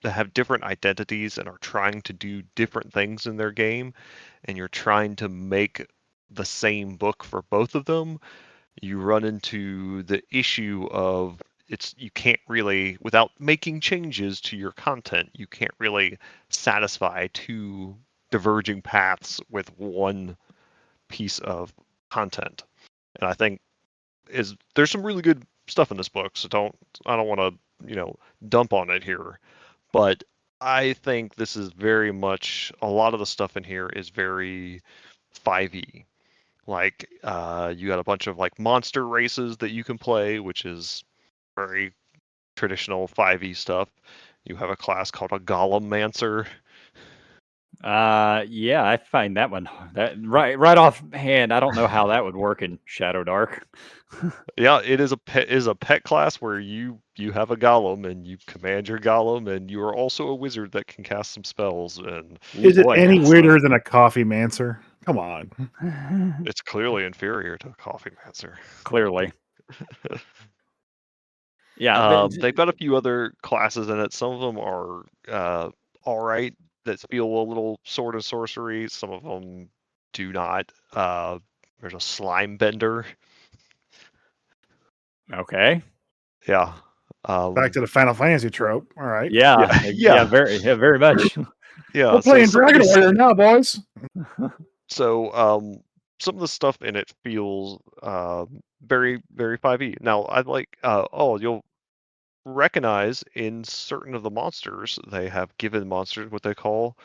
have different identities and are trying to do different things in their game, and you're trying to make the same book for both of them, you run into the issue of you can't really, without making changes to your content, you can't really satisfy two diverging paths with one piece of content. And I think there's some really good stuff in this book, so I don't want to dump on it here, but I think this is very much, a lot of the stuff in here is very 5e. Like you got a bunch of like monster races that you can play, which is very traditional 5e stuff. You have a class called a Golem-mancer. Yeah, I find that one right offhand. I don't know how that would work in Shadow Dark. Yeah, it is a pet class where you have a golem and you command your golem, and you are also a wizard that can cast some spells. And Is it any that's weirder than a coffee mancer? Come on. it's clearly inferior to a coffee mancer. Clearly. Yeah, they've got a few other classes in it. Some of them are all right, that feel a little sword and sorcery. Some of them do not. There's a slime bender. okay. Yeah. Back to the Final Fantasy trope. All right. Yeah, very much. Yeah. We're playing Dragon Warrior now, boys. So some of the stuff in it feels very, very 5e. Now, I'd like, you'll recognize in certain of the monsters, they have given monsters what they call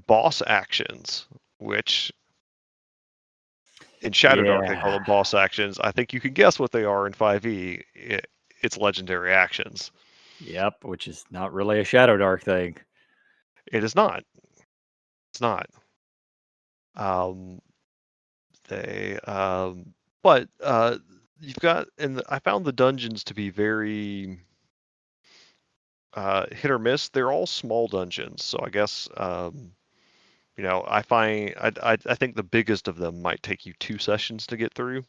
boss actions, which in Shadow Dark they call them boss actions. I think you can guess what they are in 5e. It's legendary actions. Yep, which is not really a Shadow Dark thing. It is not. It's not. But you've got, and I found the dungeons to be very hit or miss. They're all small dungeons, so I guess I think the biggest of them might take you 2 sessions to get through.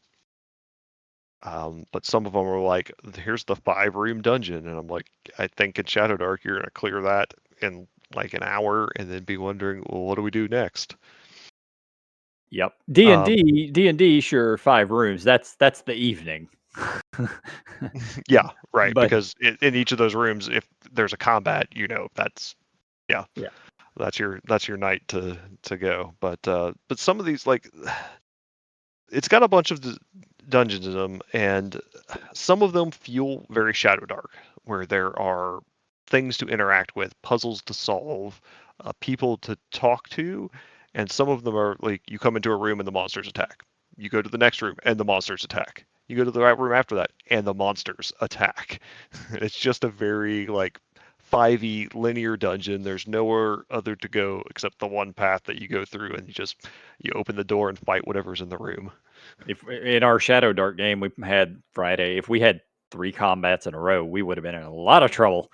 But some of them are like, here's the 5-room dungeon, and I'm like, I think in Shadow Dark you're gonna clear that in like an hour, and then be wondering, well, what do we do next? Yep. D&D, sure, 5 rooms. That's the evening. Yeah, right. But because in each of those rooms, if there's a combat, that's that's your night to go. But some of these, like, it's got a bunch of dungeons in them, and some of them feel very Shadow Dark, where there are things to interact with, puzzles to solve, people to talk to, and some of them are like, you come into a room and the monsters attack. You go to the next room and the monsters attack. You go to the right room after that and the monsters attack. It's just a very like 5e linear dungeon. There's nowhere other to go except the one path that you go through, and you open the door and fight whatever's in the room. if in our Shadow Dark game we had Friday, if we had 3 combats in a row, we would have been in a lot of trouble.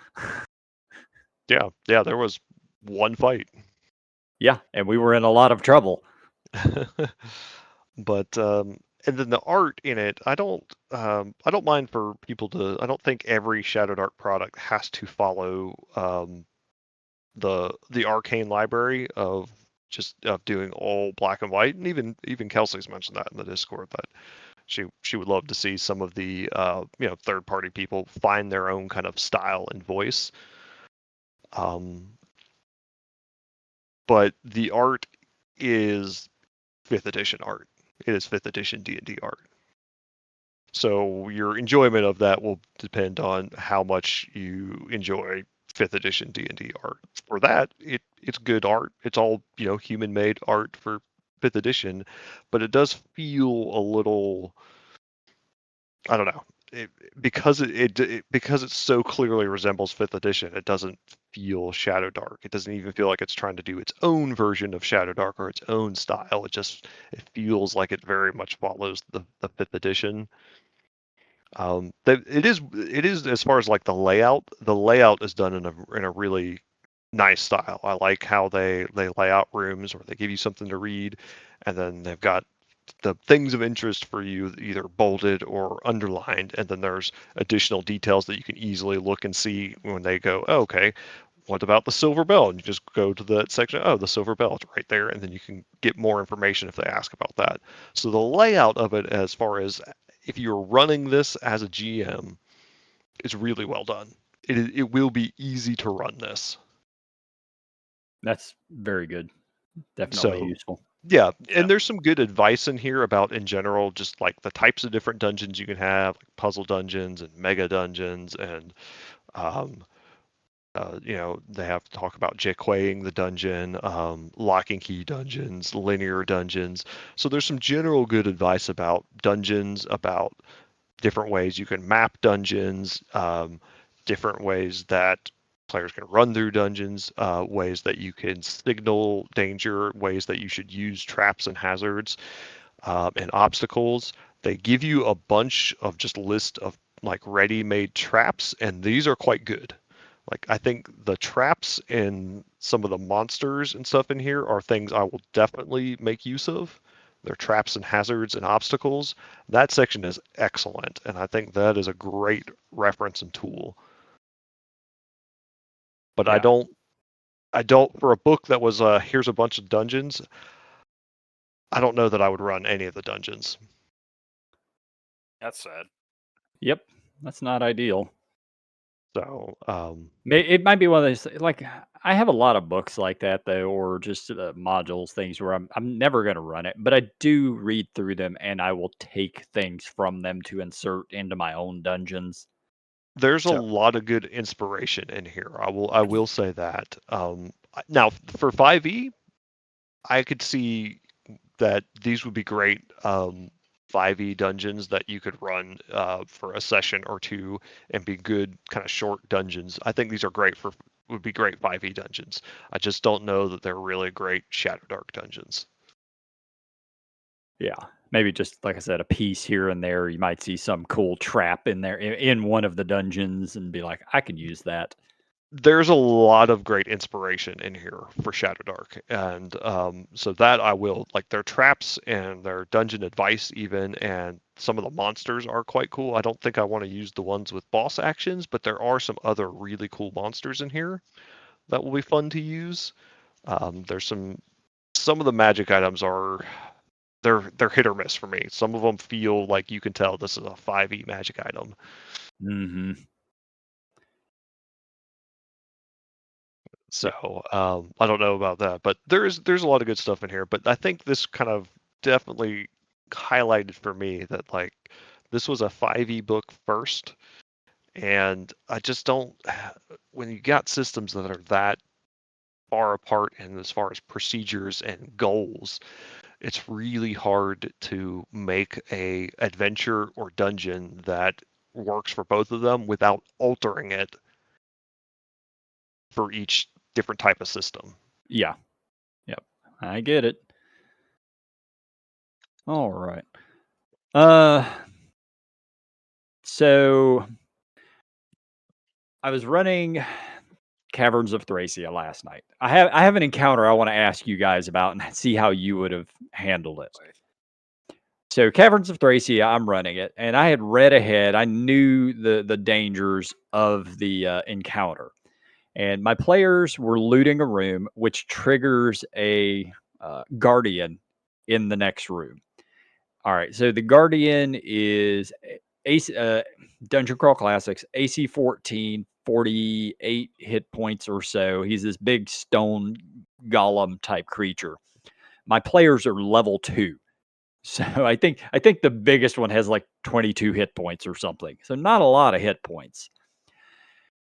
Yeah, there was one fight. Yeah, and we were in a lot of trouble. But and then the art in it, I don't mind for people to. I don't think every Shadow Dark product has to follow the arcane library of doing all black and white. And even Kelsey's mentioned that in the Discord, that she would love to see some of the third party people find their own kind of style and voice. But the art is 5th edition art. It is 5th edition D&D art. So your enjoyment of that will depend on how much you enjoy 5th edition D&D art. For that, it's good art. It's all, human-made art for 5th edition, but it does feel a little, I don't know, because it so clearly resembles 5th edition, it doesn't feel Shadow Dark. It doesn't even feel like it's trying to do its own version of Shadow Dark or its own style. It feels like it very much follows the 5th edition. It is as far as like the layout. The layout is done in a really nice style. I like how they lay out rooms, or they give you something to read, and then they've got the things of interest for you either bolded or underlined, and then there's additional details that you can easily look and see when they go, oh, okay, what about the silver bell? And you just go to that section, oh, the silver bell, it's right there, and then you can get more information if they ask about that. So the layout of it, as far as if you're running this as a GM, it's really well done. It will be easy to run this. That's very good. Definitely So useful. yeah, Yeah. and there's some good advice in here about, in general, just like the types of different dungeons you can have, like puzzle dungeons and mega dungeons, and they have to talk about Jaquaying the dungeon, lock and key dungeons, linear dungeons. So there's some general good advice about dungeons, about different ways you can map dungeons, different ways that players can run through dungeons, ways that you can signal danger, ways that you should use traps and hazards, and obstacles. They give you a bunch of just list of like ready-made traps, and these are quite good. Like, I think the traps and some of the monsters and stuff in here are things I will definitely make use of. They're traps and hazards and obstacles. That section is excellent, and I think that is a great reference and tool. But Yeah. I don't for a book that was here's a bunch of dungeons, I don't know that I would run any of the dungeons. That's sad. Yep. That's not ideal. So, It might be one of those, like, I have a lot of books like that though, or just modules, things where I'm never going to run it, but I do read through them and I will take things from them to insert into my own dungeons. there's a So lot of good inspiration in here. I will say that. Now for 5e, I could see that these would be great 5e dungeons that you could run for a session or two and be good kind of short dungeons. I think these would be great 5e dungeons. I just don't know that they're really great Shadowdark dungeons. yeah, maybe just like I said, a piece here and there. You might see some cool trap in there in one of the dungeons and be like, I could use that. There's a lot of great inspiration in here for Shadowdark, and so that I will like their traps and their dungeon advice even, and some of the monsters are quite cool. I don't think I want to use the ones with boss actions, but there are some other really cool monsters in here that will be fun to use. There's some of the magic items are they're hit or miss for me. Some of them feel like you can tell this is a 5e magic item. Mm-hmm. So I don't know about that, but there's a lot of good stuff in here. But I think this kind of definitely highlighted for me that like this was a 5e book first, and I just don't. When you got systems that are that far apart and as far as procedures and goals, it's really hard to make a adventure or dungeon that works for both of them without altering it for each different type of system. Yeah. Yep. I get it. All right. So I was running Caverns of Thracia last night. I have an encounter I want to ask you guys about and see how you would have handled it. So Caverns of Thracia, I'm running it, and I had read ahead. I knew the dangers of the encounter, and my players were looting a room, which triggers a guardian in the next room. All right, so the guardian is Dungeon Crawl Classics, AC 14, 48 hit points or so. He's this big stone golem type creature. My players are level 2. So I think the biggest one has like 22 hit points or something. So not a lot of hit points.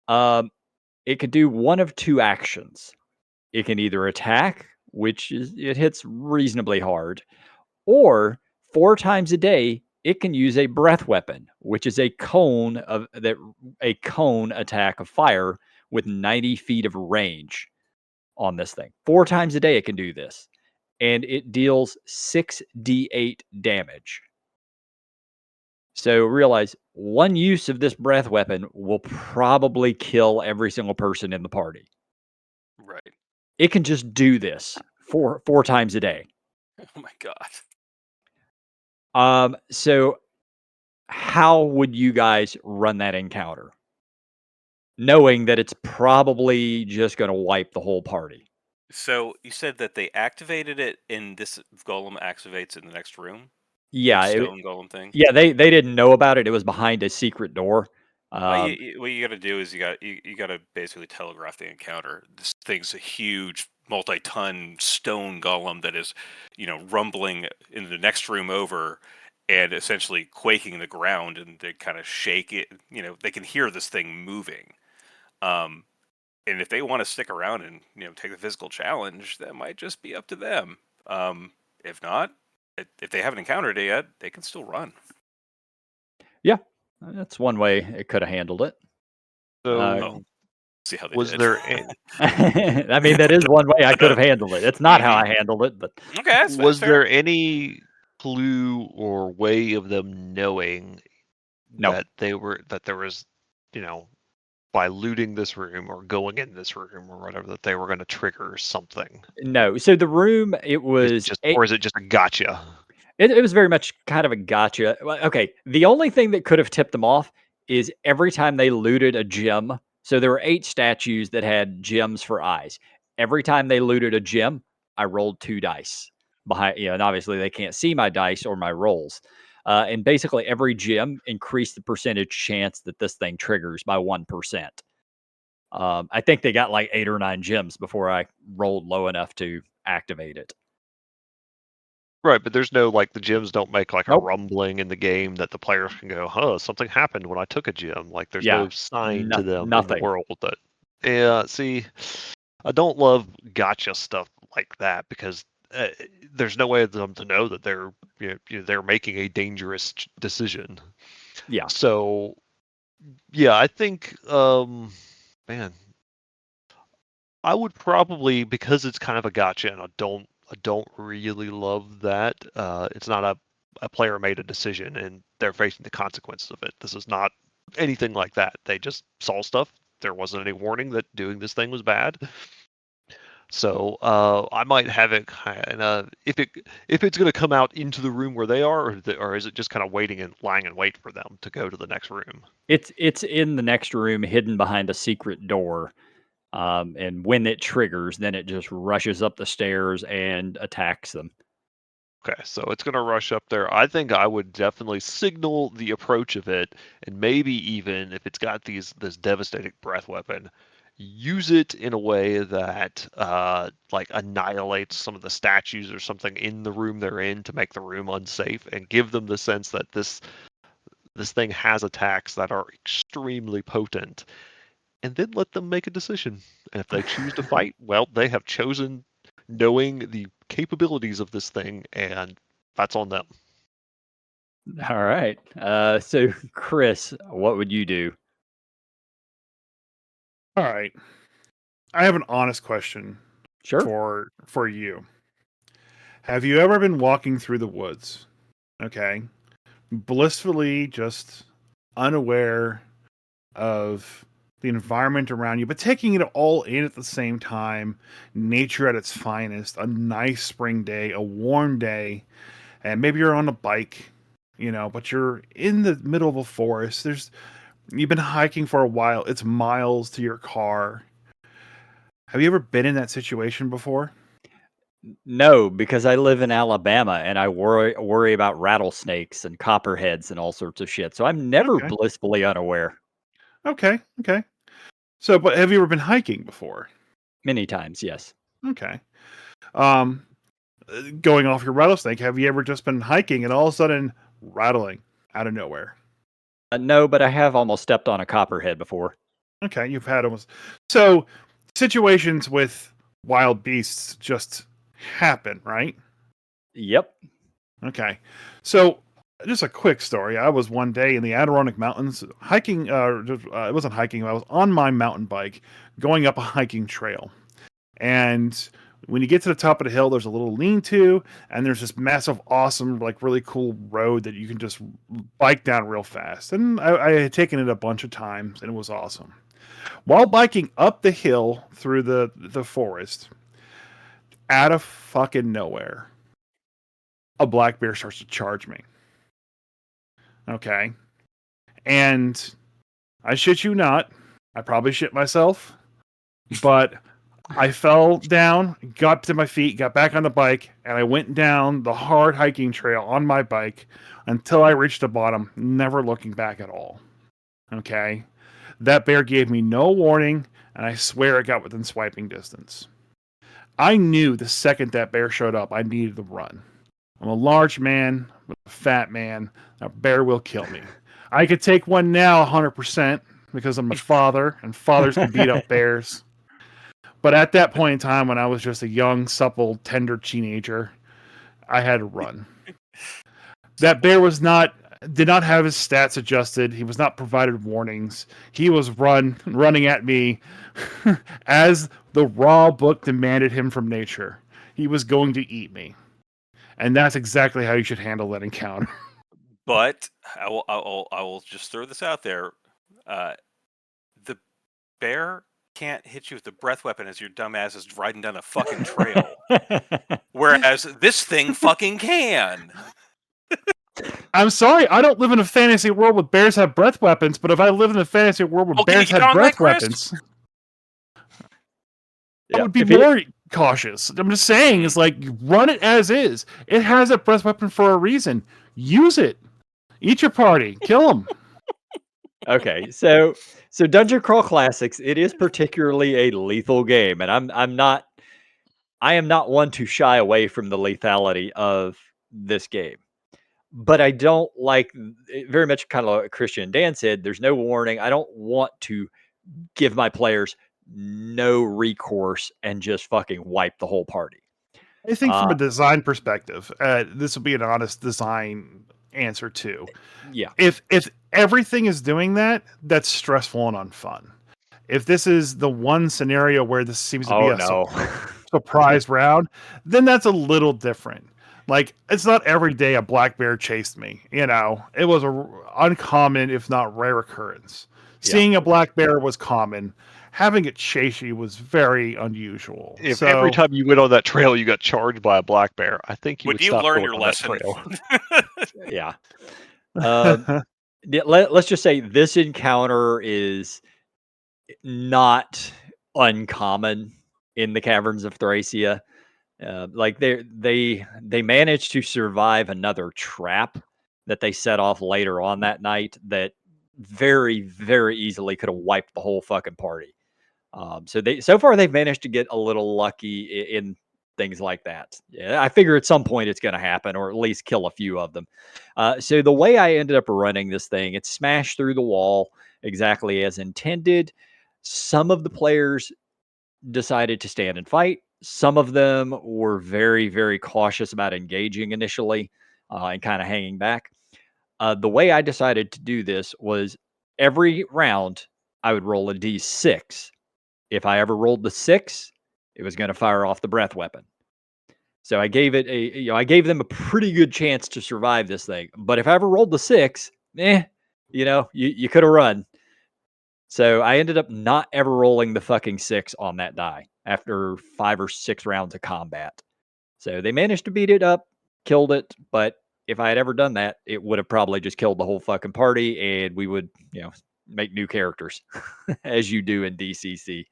It could do one of two actions. It can either attack, which is it hits reasonably hard, or 4 times a day it can use a breath weapon, which is a cone attack of fire with 90 feet of range on this thing. 4 times a day it can do this, and it deals 6d8 damage. So realize one use of this breath weapon will probably kill every single person in the party. Right. It can just do this 4 times a day. Oh my god. So how would you guys run that encounter? Knowing that it's probably just going to wipe the whole party. So you said that they activated it and this golem activates in the next room? Yeah, stone golem thing. yeah, they didn't know about it. It was behind a secret door. Um, What you got to do is you got to basically telegraph the encounter. This thing's a huge, multi-ton stone golem that is, rumbling in the next room over, and essentially quaking the ground. And they kind of shake it. They can hear this thing moving. Um, and if they want to stick around and take the physical challenge, that might just be up to them. If not, if they haven't encountered it yet, they can still run. yeah, that's one way it could have handled it. So, See how they was did. there any, I mean, that is one way I could have handled it. It's not how I handled it, but Okay, that's was fair. there any clue or way of them knowing no. that there was, by looting this room or going in this room or whatever, that they were going to trigger something? No. So the room, it was Or is it just a gotcha? it was very much kind of a gotcha. Well, okay, the only thing that could have tipped them off is every time they looted a gem. So there were 8 statues that had gems for eyes. Every time they looted a gem, I rolled 2 dice behind. And obviously they can't see my dice or my rolls. And basically every gem increased the percentage chance that this thing triggers by 1%. I think they got like 8 or 9 gems before I rolled low enough to activate it. Right, but there's no, like, the gems don't make like a Nope. rumbling in the game that the players can go, huh, something happened when I took a gem. Like, there's Yeah. no sign to them in the Nothing. world that. Yeah, see, I don't love gotcha stuff like that because there's no way of them to know that they're making a dangerous decision. Yeah. So, yeah, I think, man, I would probably, because it's kind of a gotcha, and I don't really love that. It's not a player made a decision and they're facing the consequences of it. This is not anything like that. They just saw stuff. There wasn't any warning that doing this thing was bad. So I might have it kind of, if it's going to come out into the room where they are, or is it just kind of waiting and lying in wait for them to go to the next room? It's in the next room, hidden behind a secret door. And when it triggers, then it just rushes up the stairs and attacks them. Okay, so it's going to rush up there. I think I would definitely signal the approach of it, and maybe even if it's got this devastating breath weapon, use it in a way that like annihilates some of the statues or something in the room they're in to make the room unsafe, and give them the sense that this thing has attacks that are extremely potent, and then let them make a decision. And if they choose to fight, well, they have chosen knowing the capabilities of this thing, and that's on them. All right. So Chris, what would you do? All right. I have an honest question Sure. for you. Have you ever been walking through the woods? Okay. Blissfully just unaware of the environment around you, but taking it all in at the same time. Nature at its finest, a nice spring day, a warm day, and maybe you're on a bike, but you're in the middle of a forest. You've been hiking for a while. It's miles to your car. Have you ever been in that situation before? No, because I live in Alabama and I worry about rattlesnakes and copperheads and all sorts of shit. So I'm never Okay. blissfully unaware. Okay. So, but have you ever been hiking before? Many times, yes. Okay. Um, Going off your rattlesnake, have you ever just been hiking and all of a sudden rattling out of nowhere? No, but I have almost stepped on a copperhead before. Okay, you've had almost. So, situations with wild beasts just happen, right? Yep. Okay. So, just a quick story. I was one day in the Adirondack Mountains hiking. It wasn't hiking. I was on my mountain bike going up a hiking trail. And when you get to the top of the hill, there's a little lean-to, and there's this massive, awesome, like really cool road that you can just bike down real fast. And I had taken it a bunch of times, and it was awesome. While biking up the hill through the forest, out of fucking nowhere, a black bear starts to charge me. Okay. And I shit you not, I probably shit myself, but I fell down, got to my feet, got back on the bike, and I went down the hard hiking trail on my bike until I reached the bottom, never looking back at all. Okay? That bear gave me no warning, and I swear it got within swiping distance. I knew the second that bear showed up, I needed to run. I'm a large man, I'm a fat man. A bear will kill me. I could take one now 100% because I'm a father, and fathers can beat up bears. But at that point in time, when I was just a young, supple, tender teenager, I had to run. That bear did not have his stats adjusted. He was not provided warnings. He was running at me as the raw book demanded him from nature. He was going to eat me. And that's exactly how you should handle that encounter. But I will just throw this out there. The bear can't hit you with the breath weapon as your dumbass is riding down a fucking trail. Whereas this thing fucking can. I'm sorry, I don't live in a fantasy world where bears have breath weapons, but if I lived in a fantasy world where bears had breath weapons, I would be more cautious. I'm just saying, it's like, run it as is. It has a breath weapon for a reason. Use it. Eat your party. Kill them. Okay, so Dungeon Crawl Classics, it is particularly a lethal game, and I am not one to shy away from the lethality of this game. But I don't like very much kind of like Kristian and Dan said, there's no warning. I don't want to give my players no recourse and just fucking wipe the whole party. I think from a design perspective, this will be an honest design answer too. Yeah. If everything is doing that, that's stressful and unfun. If this is the one scenario where this seems to be a surprise round, then that's a little different. Like, it's not every day a black bear chased me. You know, it was a uncommon, if not rare occurrence. Yeah. Seeing a black bear was common. Having it chase you was very unusual. If every time you went on that trail you got charged by a black bear, I think you would stop learn going your on lesson. That trail. Yeah. Let's just say this encounter is not uncommon in the caverns of Thracia. Like they managed to survive another trap that they set off later on that night that very, very easily could have wiped the whole fucking party. So far they've managed to get a little lucky in things like that. Yeah, I figure at some point it's going to happen, or at least kill a few of them. So the way I ended up running this thing, it smashed through the wall exactly as intended. Some of the players decided to stand and fight. Some of them were very, very cautious about engaging initially and kind of hanging back. The way I decided to do this was every round I would roll a d6. If I ever rolled the 6, it was going to fire off the breath weapon. So I gave it I gave them a pretty good chance to survive this thing. But if I ever rolled the 6, you could have run. So I ended up not ever rolling the fucking 6 on that die after 5 or 6 rounds of combat. So they managed to beat it up, killed it, but if I had ever done that, it would have probably just killed the whole fucking party, and we would, make new characters as you do in DCC.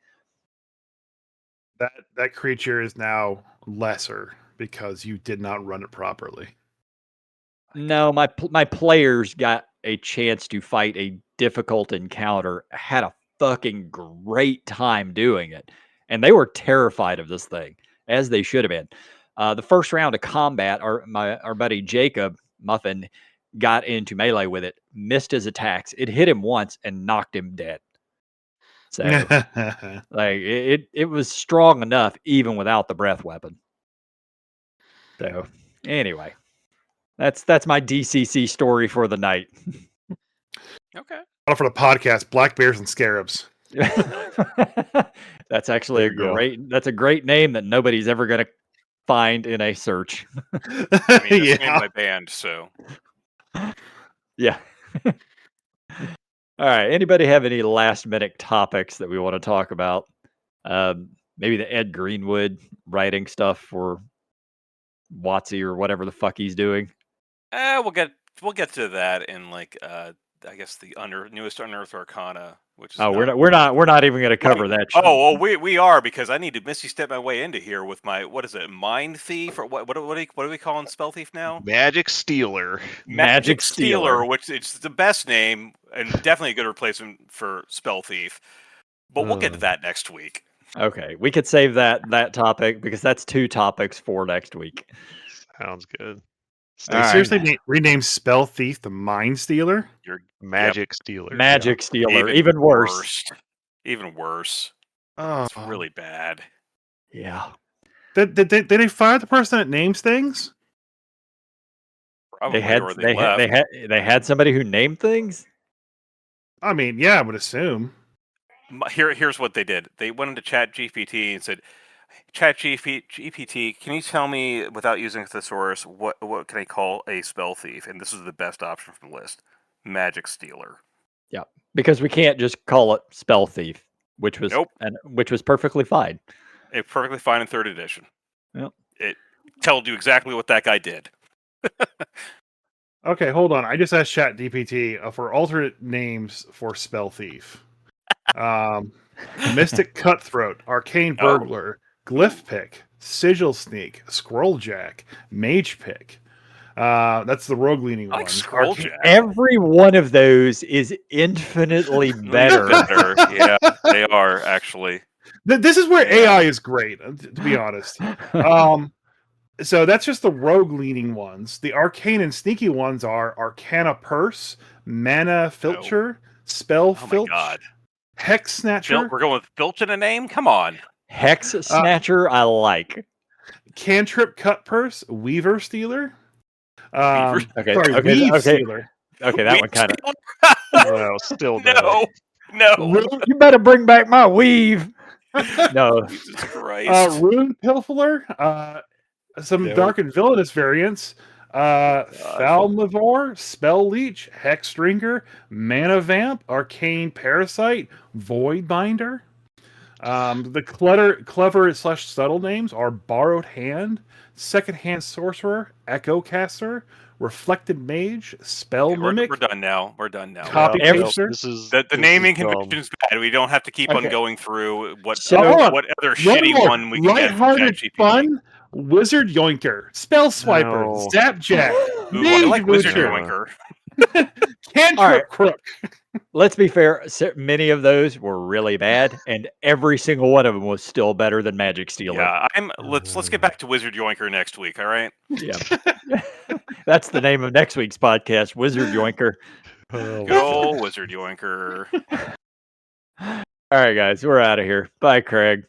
That creature is now lesser because you did not run it properly. No, my players got a chance to fight a difficult encounter, had a fucking great time doing it, and they were terrified of this thing, as they should have been. The first round of combat, our buddy Jacob Muffin got into melee with it, missed his attacks. It hit him once and knocked him dead. So, like, it was strong enough even without the breath weapon. So, anyway. That's my DCC story for the night. Okay. For the podcast, Black Bears and Scarabs. That's actually that's a great name that nobody's ever going to find in a search. I mean, that's made my band, so. Yeah. All right. Anybody have any last minute topics that we want to talk about? Maybe the Ed Greenwood writing stuff for WotC or whatever the fuck he's doing. We'll get to that in like I guess the newest Unearthed Arcana, which is Oh, we're not even going to cover that. Oh, we are, because I need to Misty step my way into here with my, what is it, Mind Thief, or what do we call Spell Thief now? Magic Stealer. Magic Stealer, which it's the best name and definitely a good replacement for Spell Thief. But we'll get to that next week. Okay, we could save that topic because that's 2 topics for next week. Sounds good. They seriously renamed Spell Thief the Mind Stealer? Your Magic Stealer. Magic Stealer, even worse. Even worse. Oh, It's really bad. Yeah. Did they fire the person that names things? Probably, they had somebody who named things. I mean, yeah, I would assume. Here's what they did. They went into ChatGPT and said, ChatGPT, can you tell me, without using a thesaurus, what can I call a spell thief? And this is the best option from the list: Magic Stealer. Yeah, because we can't just call it Spell Thief, which was perfectly fine. It's perfectly fine in 3rd edition. Yep. It told you exactly what that guy did. Okay, hold on. I just asked ChatGPT for alternate names for Spell Thief. Mystic Cutthroat, Arcane Burglar, Glyph Pick, Sigil Sneak, Scrolljack, Mage Pick. That's the rogue leaning one. Scrolljack. Every one of those is infinitely better. Yeah, they are actually. This is where AI is great, to be honest. So that's just the rogue leaning ones. The arcane and sneaky ones are Arcana Purse, Mana Filcher, Spell Filch, Hex Snatcher. We're going with Filch in a name? Come on. Hex Snatcher, I like. Cantrip Cut Purse, Weaver Stealer. Okay, Stealer. Okay, that one kind of. Well, still no. You better bring back my weave. No. Jesus Christ. Rune Pilferer. Some dark and villainous variants. Thalmivore, Spell Leech, Hex Drinker, Mana Vamp, Arcane Parasite, Void Binder. The clever / subtle names are Borrowed Hand, Secondhand Sorcerer, Echo Caster, Reflected Mage, Spell Mimic. We're done now. Copy Paster. The naming convention is bad. We don't have to keep on going through what other shitty one we can get from ChatGPT. Fun Wizard Yoinker, Spell Swiper, Zapjack, I like Wizard Yoinker. Cantrip Crook. Let's be fair. Many of those were really bad, and every single one of them was still better than Magic Stealer. Yeah, let's get back to Wizard Yoinker next week. All right. Yeah, that's the name of next week's podcast, Wizard Yoinker. Go Wizard Yoinker. All right, guys, we're out of here. Bye, Craig.